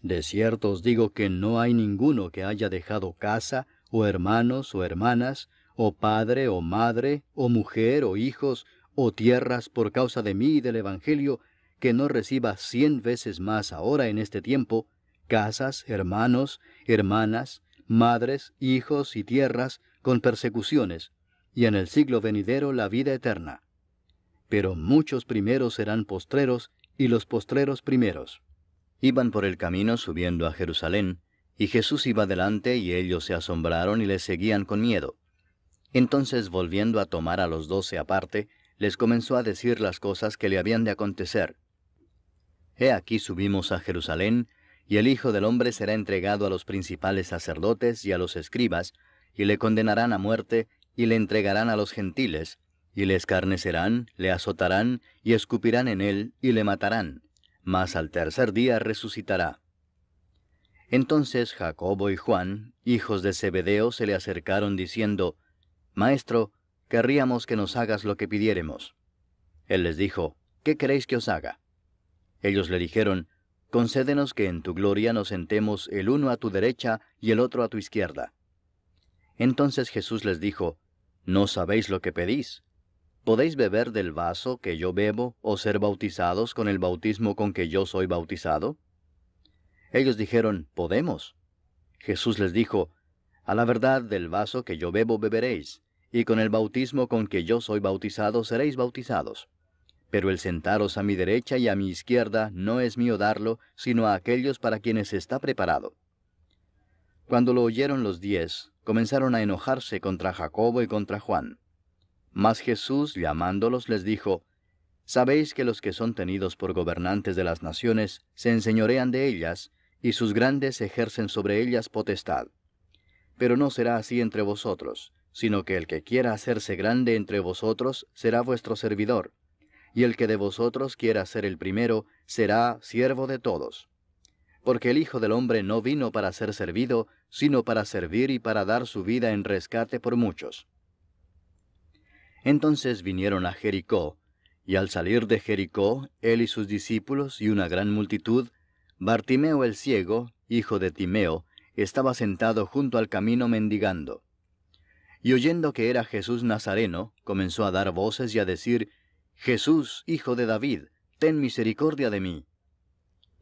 De cierto os digo que no hay ninguno que haya dejado casa, o hermanos, o hermanas, o padre, o madre, o mujer, o hijos, o tierras por causa de mí y del Evangelio, que no reciba 100 veces más ahora en este tiempo, casas, hermanos, hermanas, madres, hijos y tierras, con persecuciones, y en el siglo venidero la vida eterna. Pero muchos primeros serán postreros, y los postreros primeros. Iban por el camino subiendo a Jerusalén, y Jesús iba delante, y ellos se asombraron y le seguían con miedo. Entonces, volviendo a tomar a los 12 aparte, les comenzó a decir las cosas que le habían de acontecer. He aquí subimos a Jerusalén, y el Hijo del Hombre será entregado a los principales sacerdotes y a los escribas, y le condenarán a muerte, y le entregarán a los gentiles, y le escarnecerán, le azotarán, y escupirán en él, y le matarán, mas al tercer día resucitará. Entonces Jacobo y Juan, hijos de Zebedeo, se le acercaron diciendo, Maestro, querríamos que nos hagas lo que pidiéremos. Él les dijo, ¿qué queréis que os haga? Ellos le dijeron, concédenos que en tu gloria nos sentemos el uno a tu derecha y el otro a tu izquierda. Entonces Jesús les dijo, ¿no sabéis lo que pedís? ¿Podéis beber del vaso que yo bebo o ser bautizados con el bautismo con que yo soy bautizado? Ellos dijeron, podemos. Jesús les dijo, a la verdad del vaso que yo bebo beberéis, y con el bautismo con que yo soy bautizado seréis bautizados. Pero el sentaros a mi derecha y a mi izquierda no es mío darlo, sino a aquellos para quienes está preparado. Cuando lo oyeron los 10, comenzaron a enojarse contra Jacobo y contra Juan. Mas Jesús, llamándolos, les dijo, Sabéis que los que son tenidos por gobernantes de las naciones se enseñorean de ellas, y sus grandes ejercen sobre ellas potestad. Pero no será así entre vosotros, sino que el que quiera hacerse grande entre vosotros será vuestro servidor, y el que de vosotros quiera ser el primero será siervo de todos. Porque el Hijo del Hombre no vino para ser servido, sino para servir y para dar su vida en rescate por muchos. Entonces vinieron a Jericó, y al salir de Jericó, él y sus discípulos y una gran multitud, Bartimeo el ciego, hijo de Timeo, estaba sentado junto al camino mendigando. Y oyendo que era Jesús Nazareno, comenzó a dar voces y a decir, Jesús, hijo de David, ten misericordia de mí.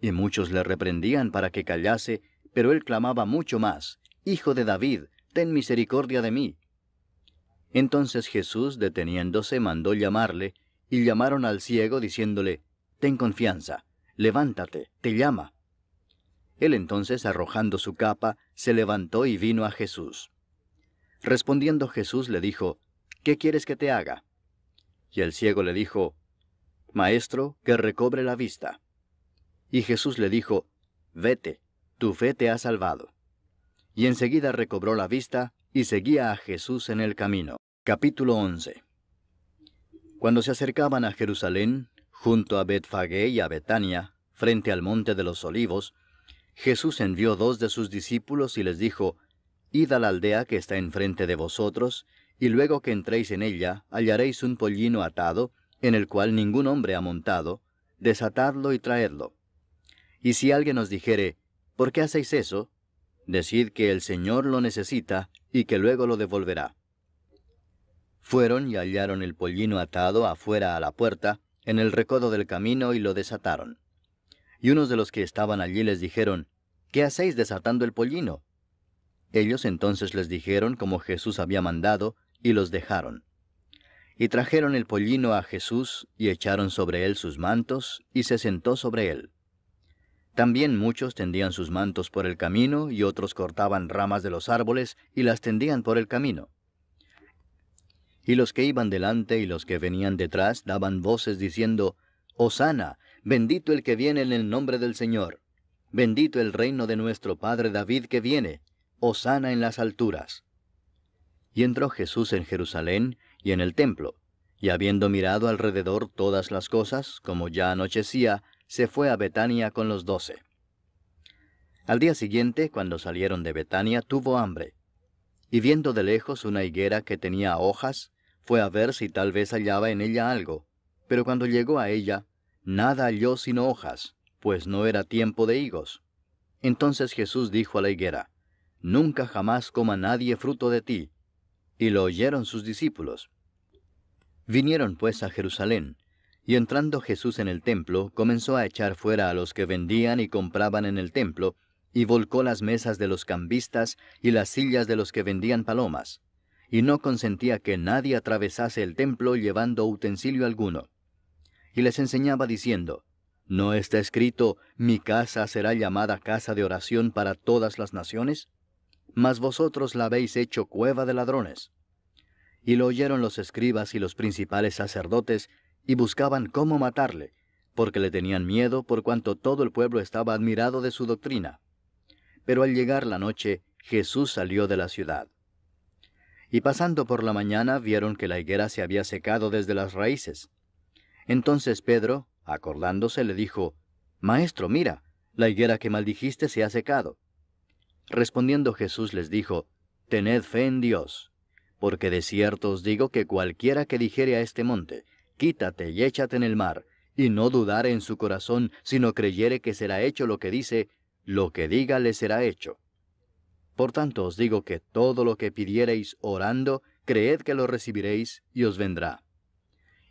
Y muchos le reprendían para que callase, pero él clamaba mucho más, Hijo de David, ten misericordia de mí. Entonces Jesús, deteniéndose, mandó llamarle, y llamaron al ciego, diciéndole, Ten confianza, levántate, te llama. Él entonces, arrojando su capa, se levantó y vino a Jesús. Respondiendo Jesús le dijo, ¿qué quieres que te haga? Y el ciego le dijo, Maestro, que recobre la vista. Y Jesús le dijo, Vete, tu fe te ha salvado. Y enseguida recobró la vista, y seguía a Jesús en el camino. Capítulo 11. Cuando se acercaban a Jerusalén, junto a Betfagé y a Betania, frente al monte de los Olivos, Jesús envió 2 de sus discípulos y les dijo, Id a la aldea que está enfrente de vosotros, y luego que entréis en ella, hallaréis un pollino atado, en el cual ningún hombre ha montado, desatadlo y traedlo. Y si alguien os dijere, ¿por qué hacéis eso? Decid que el Señor lo necesita, y que luego lo devolverá. Fueron y hallaron el pollino atado afuera a la puerta, en el recodo del camino, y lo desataron. Y unos de los que estaban allí les dijeron, ¿qué hacéis desatando el pollino? Ellos entonces les dijeron como Jesús había mandado, y los dejaron. Y trajeron el pollino a Jesús, y echaron sobre él sus mantos, y se sentó sobre él. También muchos tendían sus mantos por el camino, y otros cortaban ramas de los árboles, y las tendían por el camino. Y los que iban delante y los que venían detrás daban voces diciendo, Hosana, bendito el que viene en el nombre del Señor. Bendito el reino de nuestro padre David que viene. Hosana en las alturas. Y entró Jesús en Jerusalén y en el templo, y habiendo mirado alrededor todas las cosas, como ya anochecía, se fue a Betania con los 12. Al día siguiente, cuando salieron de Betania, tuvo hambre. Y viendo de lejos una higuera que tenía hojas, fue a ver si tal vez hallaba en ella algo. Pero cuando llegó a ella, nada halló sino hojas, pues no era tiempo de higos. Entonces Jesús dijo a la higuera, Nunca jamás coma nadie fruto de ti. Y lo oyeron sus discípulos. Vinieron pues a Jerusalén, y entrando Jesús en el templo, comenzó a echar fuera a los que vendían y compraban en el templo, y volcó las mesas de los cambistas y las sillas de los que vendían palomas, y no consentía que nadie atravesase el templo llevando utensilio alguno. Y les enseñaba diciendo, ¿no está escrito, mi casa será llamada casa de oración para todas las naciones? Mas vosotros la habéis hecho cueva de ladrones. Y lo oyeron los escribas y los principales sacerdotes, y buscaban cómo matarle, porque le tenían miedo por cuanto todo el pueblo estaba admirado de su doctrina. Pero al llegar la noche, Jesús salió de la ciudad. Y pasando por la mañana vieron que la higuera se había secado desde las raíces. Entonces Pedro, acordándose, le dijo, Maestro, mira, la higuera que maldijiste se ha secado. Respondiendo Jesús les dijo, Tened fe en Dios, porque de cierto os digo que cualquiera que dijere a este monte, Quítate y échate en el mar, y no dudare en su corazón, sino creyere que será hecho lo que dice, lo que diga le será hecho. Por tanto os digo que todo lo que pidiereis orando, creed que lo recibiréis, y os vendrá.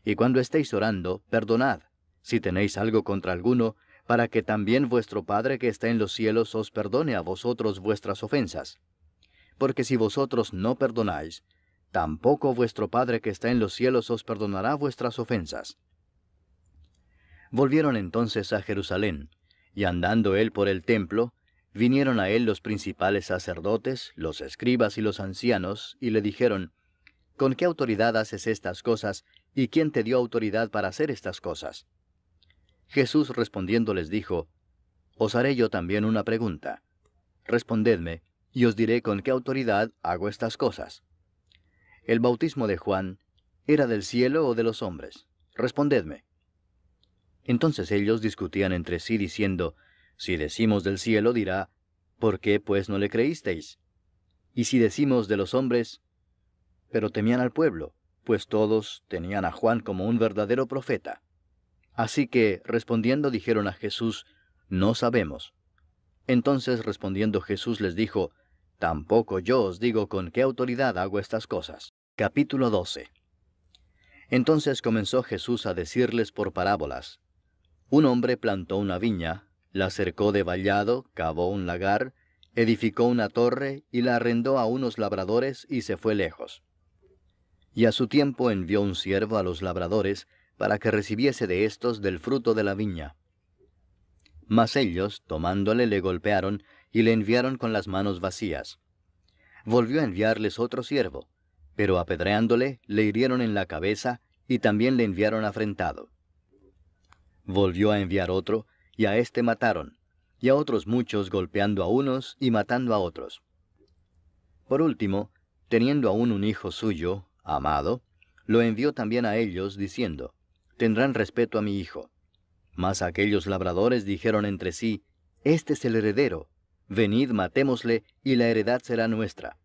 Y cuando estéis orando, perdonad, si tenéis algo contra alguno, para que también vuestro Padre que está en los cielos os perdone a vosotros vuestras ofensas. Porque si vosotros no perdonáis, tampoco vuestro Padre que está en los cielos os perdonará vuestras ofensas. Volvieron entonces a Jerusalén, y andando él por el templo, vinieron a él los principales sacerdotes, los escribas y los ancianos, y le dijeron, ¿Con qué autoridad haces estas cosas, y quién te dio autoridad para hacer estas cosas? Jesús respondiendo les dijo, Os haré yo también una pregunta. Respondedme, y os diré con qué autoridad hago estas cosas. ¿El bautismo de Juan era del cielo o de los hombres? Respondedme. Entonces ellos discutían entre sí diciendo, Si decimos del cielo, dirá, ¿por qué pues no le creísteis? Y si decimos de los hombres, pero temían al pueblo, pues todos tenían a Juan como un verdadero profeta. Así que, respondiendo, dijeron a Jesús, No sabemos. Entonces respondiendo Jesús les dijo, Tampoco yo os digo con qué autoridad hago estas cosas. Capítulo 12. Entonces comenzó Jesús a decirles por parábolas. Un hombre plantó una viña, la cercó de vallado, cavó un lagar, edificó una torre y la arrendó a unos labradores y se fue lejos. Y a su tiempo envió un siervo a los labradores para que recibiese de éstos del fruto de la viña. Mas ellos, tomándole, le golpearon y le enviaron con las manos vacías. Volvió a enviarles otro siervo, pero apedreándole, le hirieron en la cabeza y también le enviaron afrentado. Volvió a enviar otro, y a éste mataron, y a otros muchos golpeando a unos y matando a otros. Por último, teniendo aún un hijo suyo, amado, lo envió también a ellos, diciendo, Tendrán respeto a mi hijo. Mas aquellos labradores dijeron entre sí, Este es el heredero, venid matémosle, y la heredad será nuestra.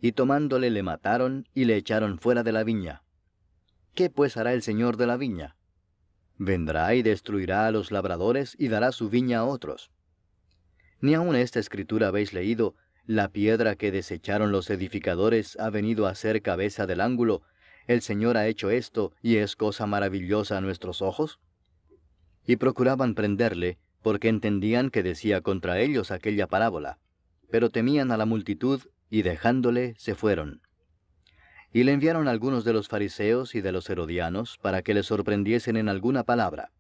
Y tomándole le mataron, y le echaron fuera de la viña. ¿Qué pues hará el señor de la viña? Vendrá y destruirá a los labradores, y dará su viña a otros. Ni aun esta escritura habéis leído, la piedra que desecharon los edificadores ha venido a ser cabeza del ángulo, el Señor ha hecho esto, y es cosa maravillosa a nuestros ojos. Y procuraban prenderle, porque entendían que decía contra ellos aquella parábola, pero temían a la multitud, y dejándole, se fueron. Y le enviaron algunos de los fariseos y de los herodianos, para que le sorprendiesen en alguna palabra.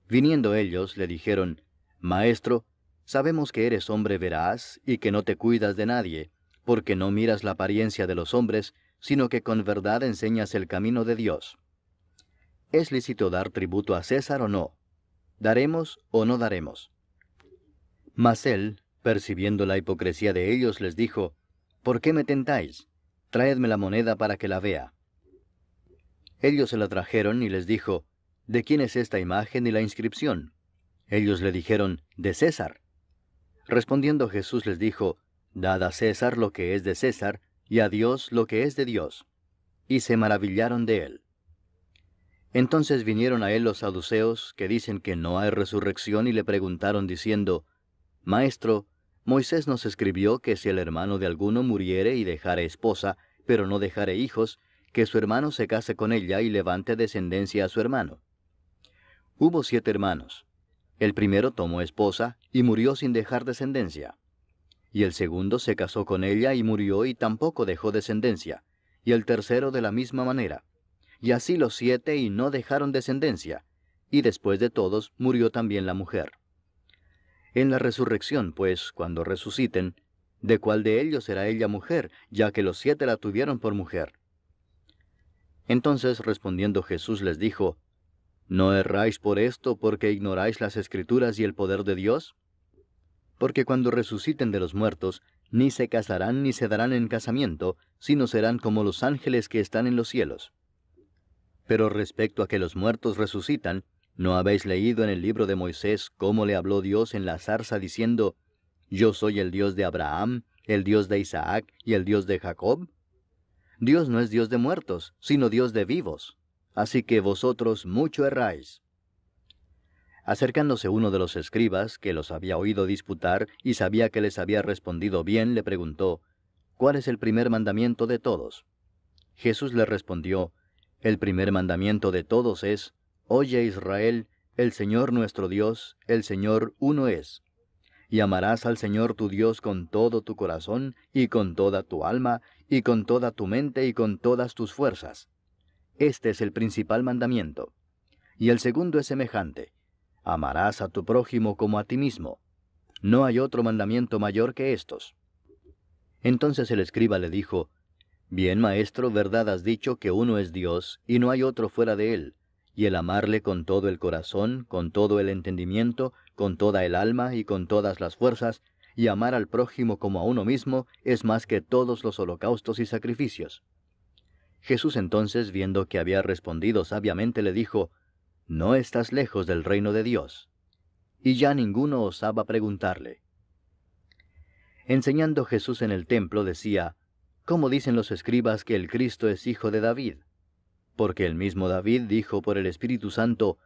Viniendo ellos, le dijeron, Maestro, sabemos que eres hombre veraz, y que no te cuidas de nadie, porque no miras la apariencia de los hombres, sino que con verdad enseñas el camino de Dios. ¿Es lícito dar tributo a César o no? ¿Daremos o no daremos? Mas él, percibiendo la hipocresía de ellos, les dijo, ¿Por qué me tentáis? Traedme la moneda para que la vea. Ellos se la trajeron y les dijo, ¿De quién es esta imagen y la inscripción? Ellos le dijeron, de César. Respondiendo Jesús les dijo, Dad a César lo que es de César, y a Dios lo que es de Dios. Y se maravillaron de él. Entonces vinieron a él los saduceos, que dicen que no hay resurrección, y le preguntaron diciendo, Maestro, Moisés nos escribió que si el hermano de alguno muriere y dejare esposa, pero no dejare hijos, que su hermano se case con ella y levante descendencia a su hermano. Hubo 7 hermanos. El primero tomó esposa y murió sin dejar descendencia. Y el segundo se casó con ella y murió y tampoco dejó descendencia. Y el tercero de la misma manera. Y así los 7 y no dejaron descendencia. Y después de todos murió también la mujer. En la resurrección, pues, cuando resuciten, ¿de cuál de ellos será ella mujer, ya que los 7 la tuvieron por mujer? Entonces respondiendo Jesús les dijo, ¿No erráis por esto porque ignoráis las Escrituras y el poder de Dios? Porque cuando resuciten de los muertos, ni se casarán ni se darán en casamiento, sino serán como los ángeles que están en los cielos. Pero respecto a que los muertos resucitan, ¿no habéis leído en el libro de Moisés cómo le habló Dios en la zarza diciendo, Yo soy el Dios de Abraham, el Dios de Isaac y el Dios de Jacob? Dios no es Dios de muertos, sino Dios de vivos. Así que vosotros mucho erráis. Acercándose uno de los escribas, que los había oído disputar y sabía que les había respondido bien, le preguntó, ¿cuál es el primer mandamiento de todos? Jesús le respondió, el primer mandamiento de todos es, Oye Israel, el Señor nuestro Dios, el Señor uno es. Y amarás al Señor tu Dios con todo tu corazón, y con toda tu alma, y con toda tu mente, y con todas tus fuerzas. Este es el principal mandamiento. Y el segundo es semejante. Amarás a tu prójimo como a ti mismo. No hay otro mandamiento mayor que estos. Entonces el escriba le dijo, Bien, maestro, verdad has dicho que uno es Dios, y no hay otro fuera de él, y el amarle con todo el corazón, con todo el entendimiento, con toda el alma y con todas las fuerzas, y amar al prójimo como a uno mismo, es más que todos los holocaustos y sacrificios. Jesús entonces, viendo que había respondido sabiamente, le dijo, No estás lejos del reino de Dios. Y ya ninguno osaba preguntarle. Enseñando Jesús en el templo, decía, ¿Cómo dicen los escribas que el Cristo es hijo de David? Porque el mismo David dijo por el Espíritu Santo,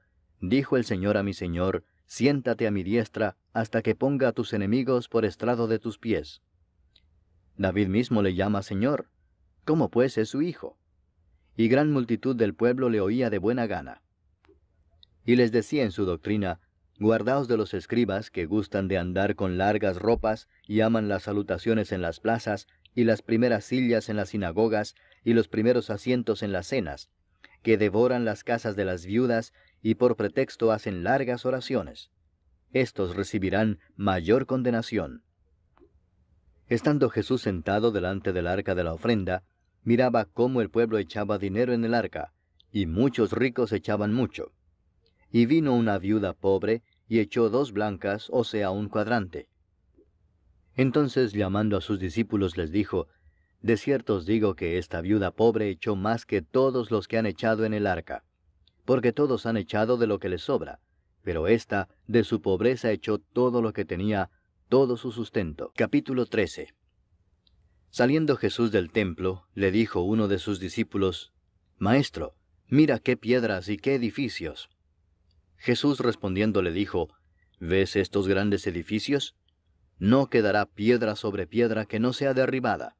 Dijo el Señor a mi Señor, Siéntate a mi diestra, hasta que ponga a tus enemigos por estrado de tus pies. David mismo le llama Señor. ¿Cómo pues es su hijo? Y gran multitud del pueblo le oía de buena gana. Y les decía en su doctrina, Guardaos de los escribas que gustan de andar con largas ropas y aman las salutaciones en las plazas, y las primeras sillas en las sinagogas, y los primeros asientos en las cenas, que devoran las casas de las viudas, y por pretexto hacen largas oraciones. Estos recibirán mayor condenación. Estando Jesús sentado delante del arca de la ofrenda, miraba cómo el pueblo echaba dinero en el arca, y muchos ricos echaban mucho. Y vino una viuda pobre, y echó 2 blancas, o sea, un cuadrante. Entonces, llamando a sus discípulos, les dijo, De cierto os digo que esta viuda pobre echó más que todos los que han echado en el arca, porque todos han echado de lo que les sobra, pero ésta, de su pobreza echó todo lo que tenía, todo su sustento. Capítulo 13. Saliendo Jesús del templo, le dijo uno de sus discípulos, Maestro, mira qué piedras y qué edificios. Jesús respondiendo le dijo, ¿Ves estos grandes edificios? No quedará piedra sobre piedra que no sea derribada.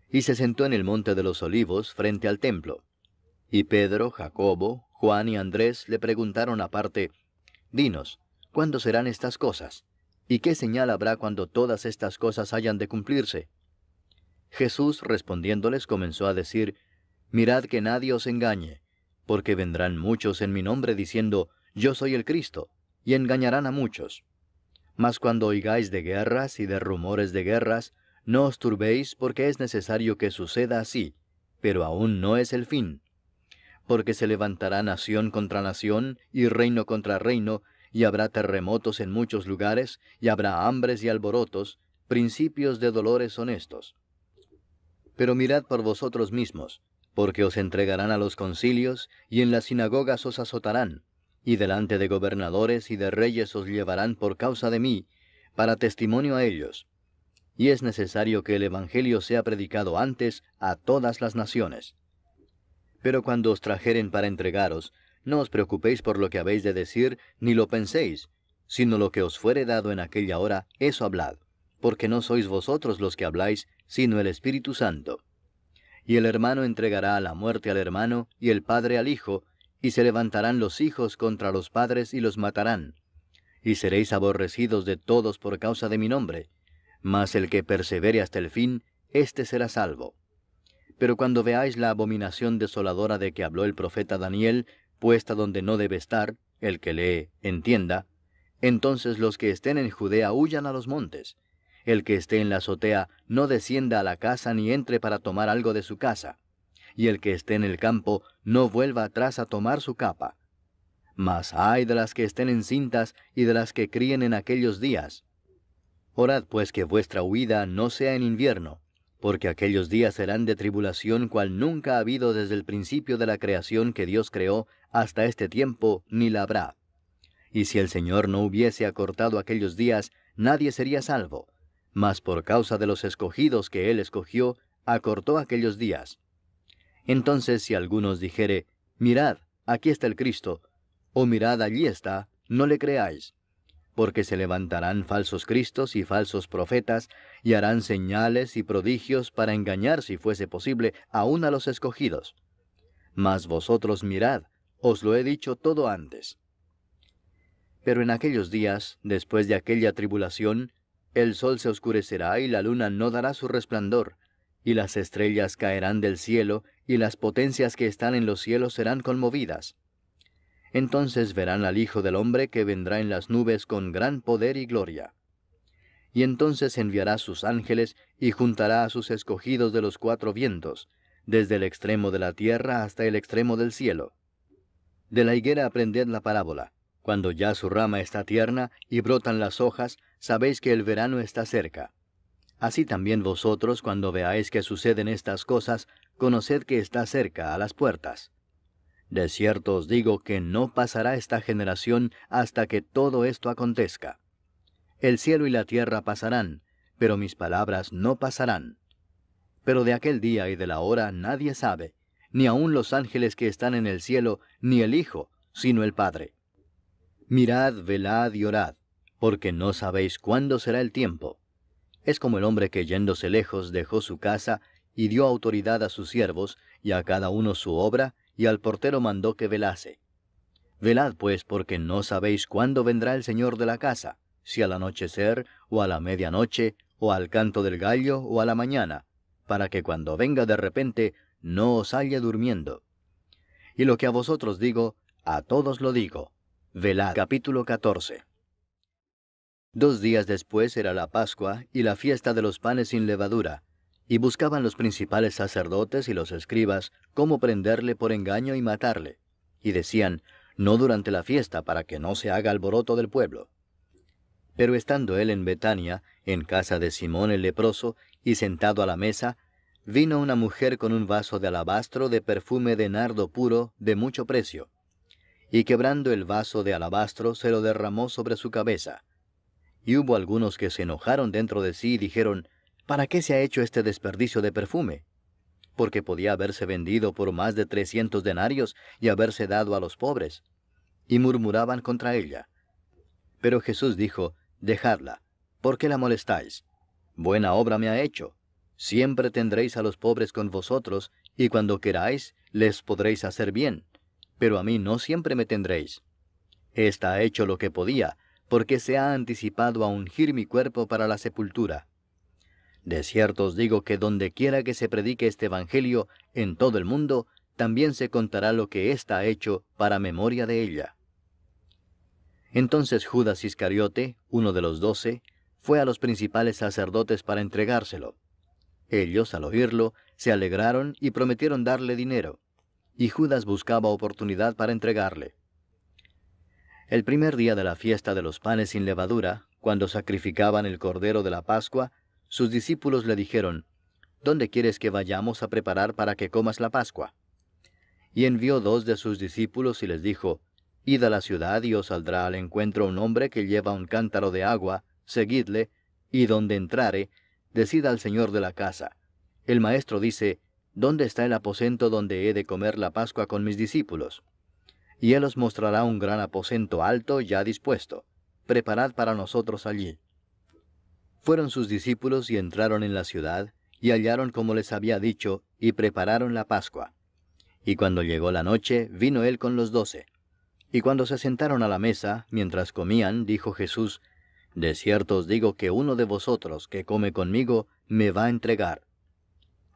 Y se sentó en el monte de los olivos frente al templo. Y Pedro, Jacobo, Juan y Andrés le preguntaron aparte, Dinos, ¿cuándo serán estas cosas? ¿Y qué señal habrá cuando todas estas cosas hayan de cumplirse? Jesús respondiéndoles comenzó a decir, Mirad que nadie os engañe, porque vendrán muchos en mi nombre diciendo, Yo soy el Cristo, y engañarán a muchos. Mas cuando oigáis de guerras y de rumores de guerras, no os turbéis, porque es necesario que suceda así, pero aún no es el fin. Porque se levantará nación contra nación, y reino contra reino, y habrá terremotos en muchos lugares, y habrá hambres y alborotos, principios de dolores son estos. Pero mirad por vosotros mismos, porque os entregarán a los concilios, y en las sinagogas os azotarán, y delante de gobernadores y de reyes os llevarán por causa de mí, para testimonio a ellos. Y es necesario que el Evangelio sea predicado antes a todas las naciones. Pero cuando os trajeren para entregaros, no os preocupéis por lo que habéis de decir, ni lo penséis, sino lo que os fuere dado en aquella hora, eso hablad, porque no sois vosotros los que habláis, sino el Espíritu Santo. Y el hermano entregará a la muerte al hermano, y el padre al hijo, y se levantarán los hijos contra los padres y los matarán. Y seréis aborrecidos de todos por causa de mi nombre, mas el que persevere hasta el fin, éste será salvo. Pero cuando veáis la abominación desoladora de que habló el profeta Daniel, puesta donde no debe estar, el que lee, entienda, entonces los que estén en Judea huyan a los montes. El que esté en la azotea no descienda a la casa ni entre para tomar algo de su casa. Y el que esté en el campo no vuelva atrás a tomar su capa. Mas ay de las que estén encintas y de las que críen en aquellos días. Orad pues que vuestra huida no sea en invierno, porque aquellos días serán de tribulación cual nunca ha habido desde el principio de la creación que Dios creó hasta este tiempo, ni la habrá. Y si el Señor no hubiese acortado aquellos días, nadie sería salvo. Mas por causa de los escogidos que Él escogió, acortó aquellos días. Entonces si alguno os dijere, mirad, aquí está el Cristo, o mirad, allí está, no le creáis. Porque se levantarán falsos cristos y falsos profetas, y harán señales y prodigios para engañar, si fuese posible, aun a los escogidos. Mas vosotros mirad, os lo he dicho todo antes. Pero en aquellos días, después de aquella tribulación, el sol se oscurecerá y la luna no dará su resplandor, y las estrellas caerán del cielo, y las potencias que están en los cielos serán conmovidas. Entonces verán al Hijo del Hombre que vendrá en las nubes con gran poder y gloria. Y entonces enviará sus ángeles y juntará a sus escogidos de los cuatro vientos, desde el extremo de la tierra hasta el extremo del cielo. De la higuera aprended la parábola. Cuando ya su rama está tierna y brotan las hojas, sabéis que el verano está cerca. Así también vosotros, cuando veáis que suceden estas cosas, conoced que está cerca, a las puertas. De cierto os digo que no pasará esta generación hasta que todo esto acontezca. El cielo y la tierra pasarán, pero mis palabras no pasarán. Pero de aquel día y de la hora nadie sabe, ni aun los ángeles que están en el cielo, ni el Hijo, sino el Padre. Mirad, velad y orad, porque no sabéis cuándo será el tiempo. Es como el hombre que yéndose lejos dejó su casa y dio autoridad a sus siervos, y a cada uno su obra, y al portero mandó que velase. Velad pues, porque no sabéis cuándo vendrá el Señor de la casa, si al anochecer, o a la medianoche, o al canto del gallo, o a la mañana, para que cuando venga de repente, no os halle durmiendo. Y lo que a vosotros digo, a todos lo digo. Velad. Capítulo 14. 2 días después era la Pascua y la fiesta de los panes sin levadura, y buscaban los principales sacerdotes y los escribas cómo prenderle por engaño y matarle. Y decían, no durante la fiesta, para que no se haga alboroto del pueblo. Pero estando él en Betania, en casa de Simón el leproso, y sentado a la mesa, vino una mujer con un vaso de alabastro de perfume de nardo puro, de mucho precio. Y quebrando el vaso de alabastro, se lo derramó sobre su cabeza. Y hubo algunos que se enojaron dentro de sí y dijeron, ¿para qué se ha hecho este desperdicio de perfume? Porque podía haberse vendido por más de 300 denarios y haberse dado a los pobres. Y murmuraban contra ella. Pero Jesús dijo, dejadla, ¿por qué la molestáis? Buena obra me ha hecho. Siempre tendréis a los pobres con vosotros, y cuando queráis, les podréis hacer bien. Pero a mí no siempre me tendréis. Esta ha hecho lo que podía, porque se ha anticipado a ungir mi cuerpo para la sepultura. De cierto os digo que donde quiera que se predique este Evangelio en todo el mundo, también se contará lo que ésta ha hecho para memoria de ella. Entonces Judas Iscariote, uno de los 12, fue a los principales sacerdotes para entregárselo. Ellos, al oírlo, se alegraron y prometieron darle dinero, y Judas buscaba oportunidad para entregarle. El primer día de la fiesta de los panes sin levadura, cuando sacrificaban el cordero de la Pascua, sus discípulos le dijeron, ¿dónde quieres que vayamos a preparar para que comas la Pascua? Y envió 2 de sus discípulos y les dijo, Id a la ciudad y os saldrá al encuentro un hombre que lleva un cántaro de agua, seguidle, y donde entrare, decid al señor de la casa, el maestro dice, ¿dónde está el aposento donde he de comer la Pascua con mis discípulos? Y él os mostrará un gran aposento alto ya dispuesto. Preparad para nosotros allí. Fueron sus discípulos y entraron en la ciudad, y hallaron como les había dicho, y prepararon la Pascua. Y cuando llegó la noche, vino él con los 12. Y cuando se sentaron a la mesa, mientras comían, dijo Jesús, de cierto os digo que uno de vosotros que come conmigo, me va a entregar.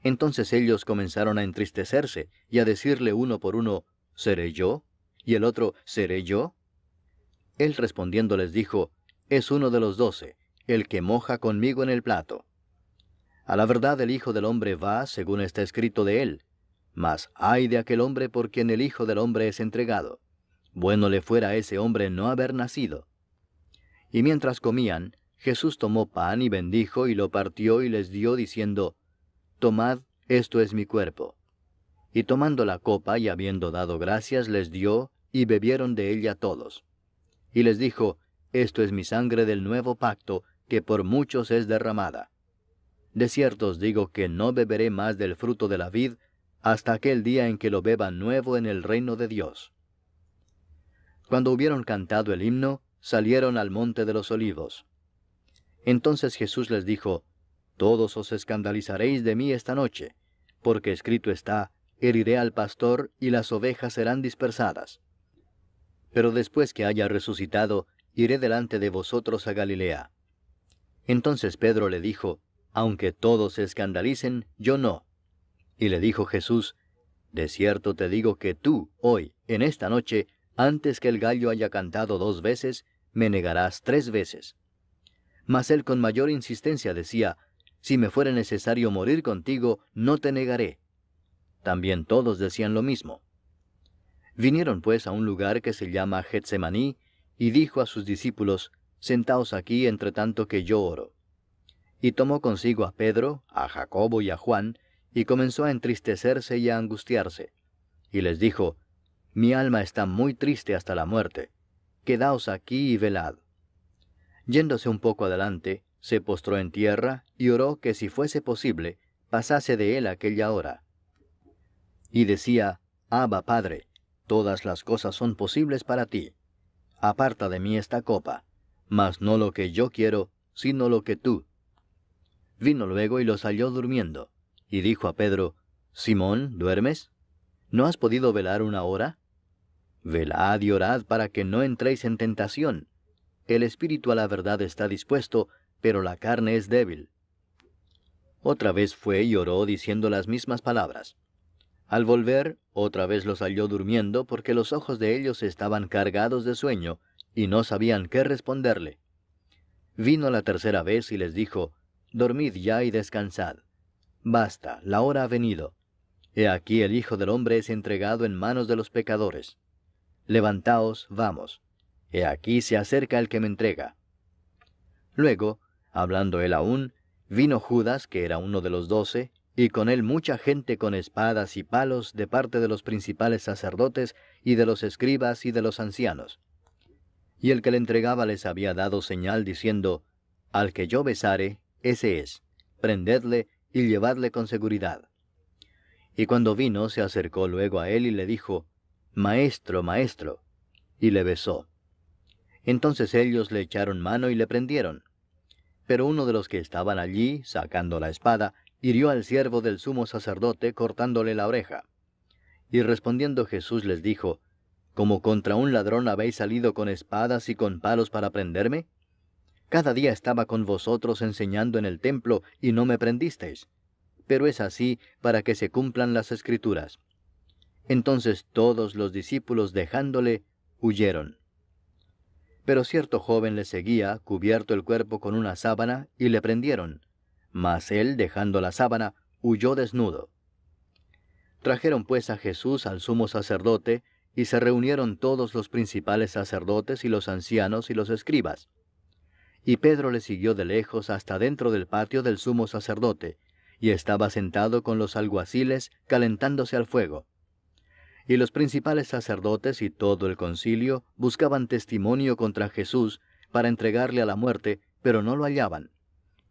Entonces ellos comenzaron a entristecerse, y a decirle uno por uno, ¿seré yo? Y el otro, ¿seré yo? Él respondiendo les dijo, es uno de los 12, el que moja conmigo en el plato. A la verdad el Hijo del Hombre va, según está escrito de él, mas ay de aquel hombre por quien el Hijo del Hombre es entregado. Bueno le fuera a ese hombre no haber nacido. Y mientras comían, Jesús tomó pan y bendijo y lo partió y les dio, diciendo, Tomad, esto es mi cuerpo. Y tomando la copa y habiendo dado gracias, les dio, y bebieron de ella todos. Y les dijo, Esto es mi sangre del nuevo pacto, que por muchos es derramada. De cierto os digo que no beberé más del fruto de la vid, hasta aquel día en que lo beba nuevo en el reino de Dios. Cuando hubieron cantado el himno, salieron al monte de los olivos. Entonces Jesús les dijo, Todos os escandalizaréis de mí esta noche, porque escrito está, heriré al pastor y las ovejas serán dispersadas. Pero después que haya resucitado, iré delante de vosotros a Galilea. Entonces Pedro le dijo, Aunque todos se escandalicen, yo no. Y le dijo Jesús, De cierto te digo que tú, hoy, en esta noche, antes que el gallo haya cantado 2 veces, me negarás 3 veces. Mas él con mayor insistencia decía, Si me fuere necesario morir contigo, no te negaré. También todos decían lo mismo. Vinieron pues a un lugar que se llama Getsemaní, y dijo a sus discípulos, Sentaos aquí entre tanto que yo oro. Y tomó consigo a Pedro, a Jacobo y a Juan, y comenzó a entristecerse y a angustiarse. Y les dijo, Mi alma está muy triste hasta la muerte. Quedaos aquí y velad. Yéndose un poco adelante, se postró en tierra, y oró que si fuese posible, pasase de él aquella hora. Y decía, Abba, Padre, todas las cosas son posibles para ti. Aparta de mí esta copa, mas no lo que yo quiero, sino lo que tú. Vino luego y los halló durmiendo, y dijo a Pedro, Simón, ¿duermes? ¿No has podido velar 1 hora? Velad y orad para que no entréis en tentación. El espíritu a la verdad está dispuesto, pero la carne es débil. Otra vez fue y oró diciendo las mismas palabras. Al volver, otra vez los halló durmiendo, porque los ojos de ellos estaban cargados de sueño, y no sabían qué responderle. Vino la tercera vez y les dijo, Dormid ya y descansad. Basta, la hora ha venido. He aquí el Hijo del Hombre es entregado en manos de los pecadores. Levantaos, vamos. He aquí se acerca el que me entrega. Luego, hablando él aún, vino Judas, que era uno de los 12, y con él mucha gente con espadas y palos de parte de los principales sacerdotes y de los escribas y de los ancianos. Y el que le entregaba les había dado señal diciendo, Al que yo besare, ese es, prendedle y llevadle con seguridad. Y cuando vino, se acercó luego a él y le dijo, Maestro, Maestro, y le besó. Entonces ellos le echaron mano y le prendieron. Pero uno de los que estaban allí, sacando la espada, hirió al siervo del sumo sacerdote, cortándole la oreja. Y respondiendo Jesús les dijo, ¿Como contra un ladrón habéis salido con espadas y con palos para prenderme? Cada día estaba con vosotros enseñando en el templo, y no me prendisteis. Pero es así para que se cumplan las Escrituras. Entonces todos los discípulos, dejándole, huyeron. Pero cierto joven le seguía, cubierto el cuerpo con una sábana, y le prendieron. Mas él, dejando la sábana, huyó desnudo. Trajeron pues a Jesús al sumo sacerdote, y se reunieron todos los principales sacerdotes y los ancianos y los escribas. Y Pedro le siguió de lejos hasta dentro del patio del sumo sacerdote, y estaba sentado con los alguaciles, calentándose al fuego. Y los principales sacerdotes y todo el concilio buscaban testimonio contra Jesús para entregarle a la muerte, pero no lo hallaban,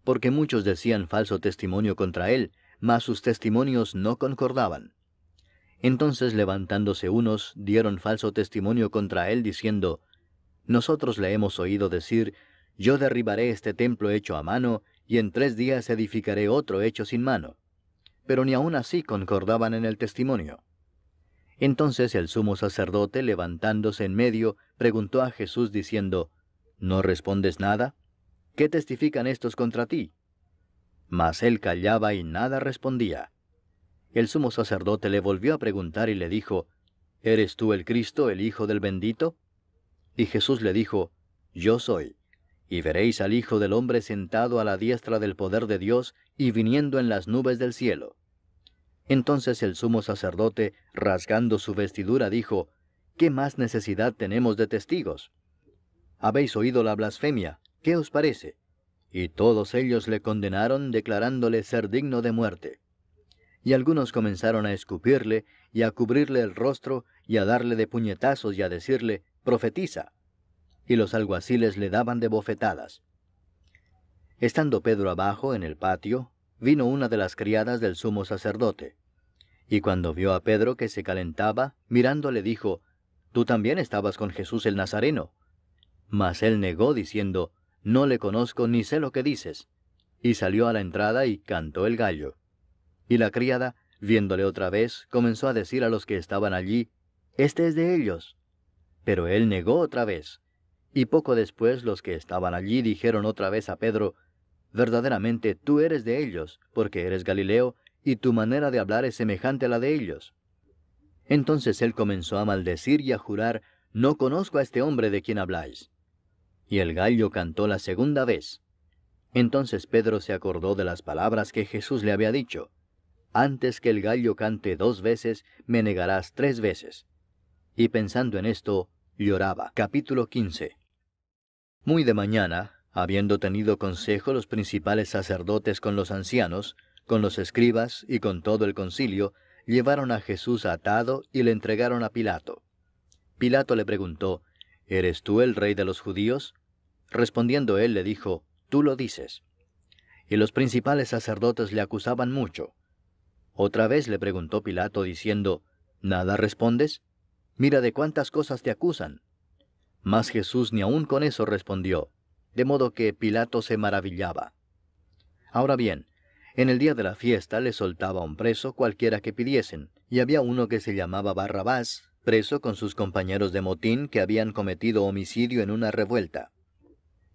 porque muchos decían falso testimonio contra él, mas sus testimonios no concordaban. Entonces levantándose unos, dieron falso testimonio contra él, diciendo, Nosotros le hemos oído decir, Yo derribaré este templo hecho a mano, y en 3 días edificaré otro hecho sin mano. Pero ni aun así concordaban en el testimonio. Entonces el sumo sacerdote, levantándose en medio, preguntó a Jesús diciendo, ¿No respondes nada? ¿Qué testifican estos contra ti? Mas él callaba y nada respondía. El sumo sacerdote le volvió a preguntar y le dijo, ¿Eres tú el Cristo, el Hijo del bendito? Y Jesús le dijo, Yo soy. Y veréis al Hijo del hombre sentado a la diestra del poder de Dios y viniendo en las nubes del cielo. Entonces el sumo sacerdote, rasgando su vestidura, dijo, ¿qué más necesidad tenemos de testigos? Habéis oído la blasfemia, ¿qué os parece? Y todos ellos le condenaron, declarándole ser digno de muerte. Y algunos comenzaron a escupirle, y a cubrirle el rostro, y a darle de puñetazos, y a decirle, profetiza. Y los alguaciles le daban de bofetadas. Estando Pedro abajo en el patio, vino una de las criadas del sumo sacerdote. Y cuando vio a Pedro que se calentaba, mirándole dijo, «Tú también estabas con Jesús el Nazareno». Mas él negó, diciendo, «No le conozco ni sé lo que dices». Y salió a la entrada y cantó el gallo. Y la criada, viéndole otra vez, comenzó a decir a los que estaban allí, «Este es de ellos». Pero él negó otra vez. Y poco después los que estaban allí dijeron otra vez a Pedro, «Verdaderamente tú eres de ellos, porque eres Galileo, y tu manera de hablar es semejante a la de ellos». Entonces él comenzó a maldecir y a jurar, «No conozco a este hombre de quien habláis». Y el gallo cantó la segunda vez. Entonces Pedro se acordó de las palabras que Jesús le había dicho, «Antes que el gallo cante 2 veces, me negarás 3 veces». Y pensando en esto, lloraba. Capítulo 15. Muy de mañana, habiendo tenido consejo los principales sacerdotes con los ancianos, con los escribas y con todo el concilio, llevaron a Jesús atado y le entregaron a Pilato. Pilato le preguntó, «¿Eres tú el rey de los judíos?». Respondiendo él le dijo, «Tú lo dices». Y los principales sacerdotes le acusaban mucho. Otra vez le preguntó Pilato diciendo, «¿Nada respondes? Mira de cuántas cosas te acusan». Mas Jesús ni aun con eso respondió, de modo que Pilato se maravillaba. Ahora bien, en el día de la fiesta le soltaba un preso cualquiera que pidiesen, y había uno que se llamaba Barrabás, preso con sus compañeros de motín que habían cometido homicidio en una revuelta.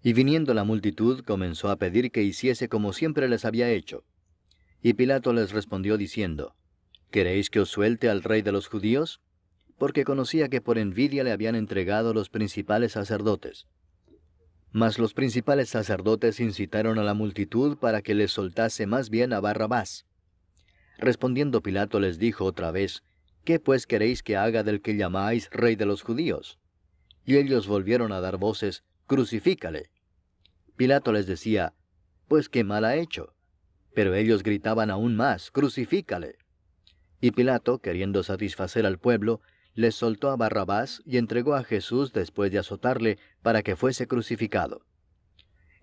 Y viniendo la multitud comenzó a pedir que hiciese como siempre les había hecho. Y Pilato les respondió diciendo, «¿Queréis que os suelte al rey de los judíos?», porque conocía que por envidia le habían entregado los principales sacerdotes. Mas los principales sacerdotes incitaron a la multitud para que les soltase más bien a Barrabás. Respondiendo Pilato les dijo otra vez, «¿Qué pues queréis que haga del que llamáis rey de los judíos?». Y ellos volvieron a dar voces, «Crucifícale». Pilato les decía, «Pues qué mal ha hecho». Pero ellos gritaban aún más, «Crucifícale». Y Pilato, queriendo satisfacer al pueblo, les soltó a Barrabás y entregó a Jesús después de azotarle para que fuese crucificado.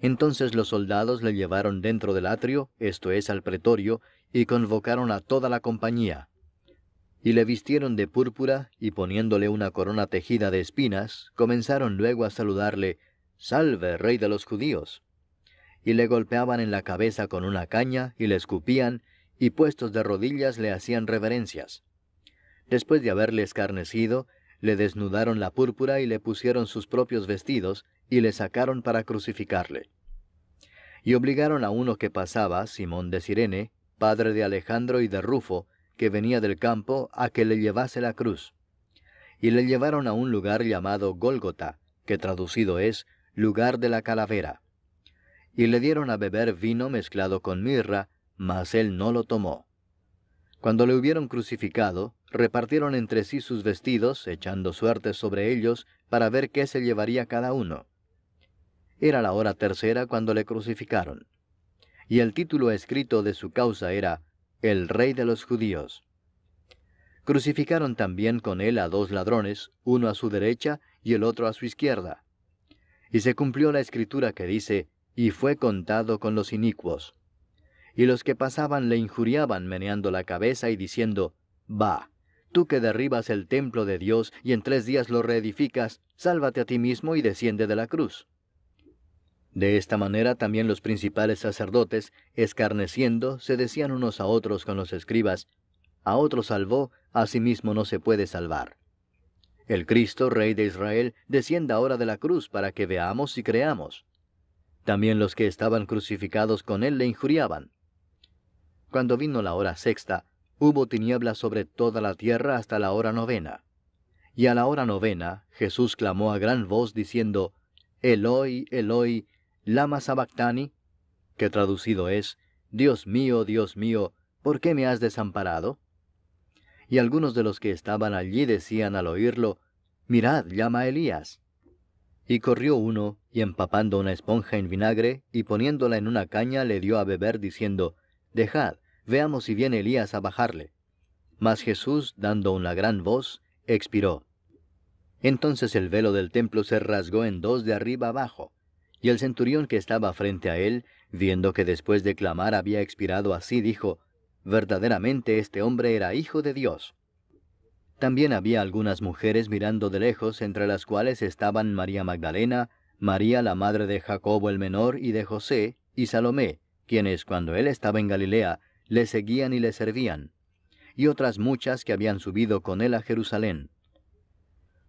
Entonces los soldados le llevaron dentro del atrio, esto es, al pretorio, y convocaron a toda la compañía. Y le vistieron de púrpura, y poniéndole una corona tejida de espinas, comenzaron luego a saludarle, «Salve, rey de los judíos». Y le golpeaban en la cabeza con una caña, y le escupían, y puestos de rodillas le hacían reverencias. Después de haberle escarnecido, le desnudaron la púrpura y le pusieron sus propios vestidos, y le sacaron para crucificarle. Y obligaron a uno que pasaba, Simón de Cirene, padre de Alejandro y de Rufo, que venía del campo, a que le llevase la cruz. Y le llevaron a un lugar llamado Gólgota, que traducido es, lugar de la calavera. Y le dieron a beber vino mezclado con mirra, mas él no lo tomó. Cuando le hubieron crucificado, repartieron entre sí sus vestidos, echando suertes sobre ellos, para ver qué se llevaría cada uno. Era la hora tercera cuando le crucificaron. Y el título escrito de su causa era, «El Rey de los Judíos». Crucificaron también con él a 2 ladrones, uno a su derecha y el otro a su izquierda. Y se cumplió la escritura que dice, «Y fue contado con los inicuos». Y los que pasaban le injuriaban meneando la cabeza y diciendo, «Va, tú que derribas el templo de Dios y en 3 días lo reedificas, sálvate a ti mismo y desciende de la cruz». De esta manera también los principales sacerdotes, escarneciendo, se decían unos a otros con los escribas, «A otro salvó, a sí mismo no se puede salvar». El Cristo, Rey de Israel, descienda ahora de la cruz para que veamos y creamos. También los que estaban crucificados con él le injuriaban. Cuando vino la hora sexta, hubo tinieblas sobre toda la tierra hasta la hora 9. Y a la hora 9, Jesús clamó a gran voz diciendo, «Eloi, Eloi, lama sabactani», que traducido es, Dios mío, ¿por qué me has desamparado?». Y algunos de los que estaban allí decían al oírlo, mirad, llama a Elías. Y corrió uno, y empapando una esponja en vinagre, y poniéndola en una caña, le dio a beber, diciendo, Dejad, veamos si viene Elías a bajarle. Mas Jesús, dando una gran voz, expiró. Entonces el velo del templo se rasgó en dos de arriba abajo, y el centurión que estaba frente a él, viendo que después de clamar había expirado así, dijo, verdaderamente este hombre era hijo de Dios. También había algunas mujeres mirando de lejos, entre las cuales estaban María Magdalena, María la madre de Jacobo el menor y de José, y Salomé, quienes cuando él estaba en Galilea, le seguían y le servían, y otras muchas que habían subido con él a Jerusalén.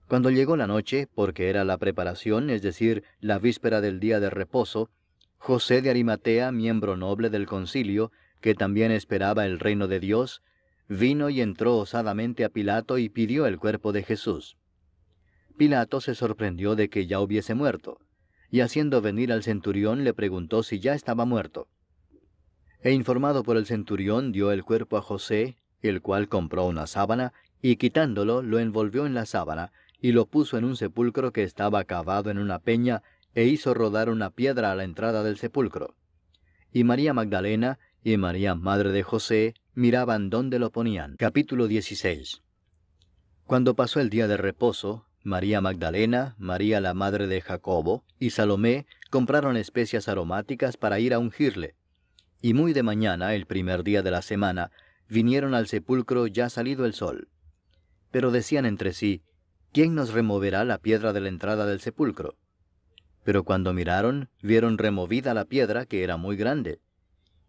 Cuando llegó la noche, porque era la preparación, es decir, la víspera del día de reposo, José de Arimatea, miembro noble del concilio, que también esperaba el reino de Dios, vino y entró osadamente a Pilato y pidió el cuerpo de Jesús. Pilato se sorprendió de que ya hubiese muerto, y haciendo venir al centurión le preguntó si ya estaba muerto. E informado por el centurión dio el cuerpo a José, el cual compró una sábana, y quitándolo lo envolvió en la sábana, y lo puso en un sepulcro que estaba cavado en una peña, e hizo rodar una piedra a la entrada del sepulcro. Y María Magdalena y María madre de José miraban dónde lo ponían. Capítulo 16. Cuando pasó el día de reposo, María Magdalena, María la madre de Jacobo y Salomé compraron especias aromáticas para ir a ungirle. Y muy de mañana, el primer día de la semana, vinieron al sepulcro ya salido el sol. Pero decían entre sí, ¿quién nos removerá la piedra de la entrada del sepulcro? Pero cuando miraron, vieron removida la piedra, que era muy grande.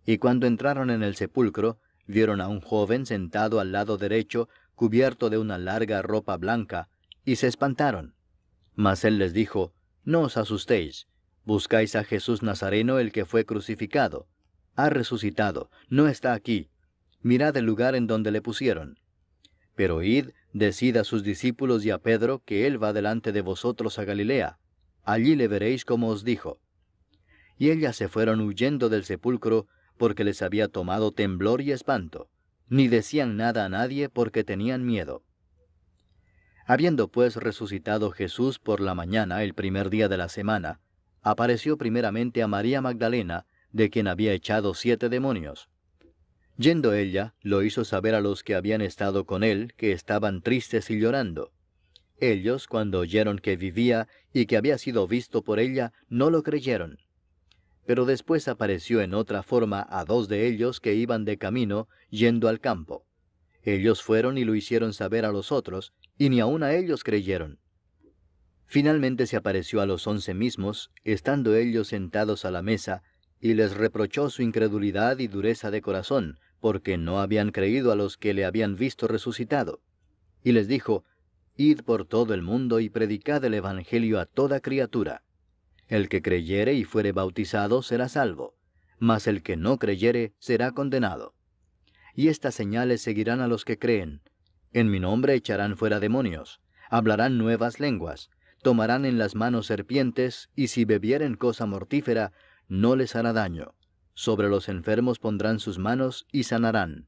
Y cuando entraron en el sepulcro, vieron a un joven sentado al lado derecho, cubierto de una larga ropa blanca, y se espantaron. Mas él les dijo, no os asustéis, buscáis a Jesús Nazareno, el que fue crucificado. Ha resucitado, no está aquí. Mirad el lugar en donde le pusieron. Pero id, decid a sus discípulos y a Pedro que él va delante de vosotros a Galilea. Allí le veréis como os dijo. Y ellas se fueron huyendo del sepulcro, porque les había tomado temblor y espanto. Ni decían nada a nadie porque tenían miedo. Habiendo pues resucitado Jesús por la mañana, el primer día de la semana, apareció primeramente a María Magdalena, de quien había echado 7 demonios. Yendo ella, lo hizo saber a los que habían estado con él, que estaban tristes y llorando. Ellos, cuando oyeron que vivía y que había sido visto por ella, no lo creyeron. Pero después apareció en otra forma a 2 de ellos que iban de camino, yendo al campo. Ellos fueron y lo hicieron saber a los otros, y ni aun a ellos creyeron. Finalmente se apareció a los 11 mismos, estando ellos sentados a la mesa, y les reprochó su incredulidad y dureza de corazón, porque no habían creído a los que le habían visto resucitado. Y les dijo, Id por todo el mundo y predicad el evangelio a toda criatura. El que creyere y fuere bautizado será salvo, mas el que no creyere será condenado. Y estas señales seguirán a los que creen. En mi nombre echarán fuera demonios, hablarán nuevas lenguas, tomarán en las manos serpientes, y si bebieren cosa mortífera, no les hará daño. Sobre los enfermos pondrán sus manos y sanarán.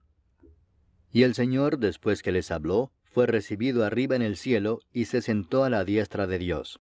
Y el Señor, después que les habló, fue recibido arriba en el cielo, y se sentó a la diestra de Dios.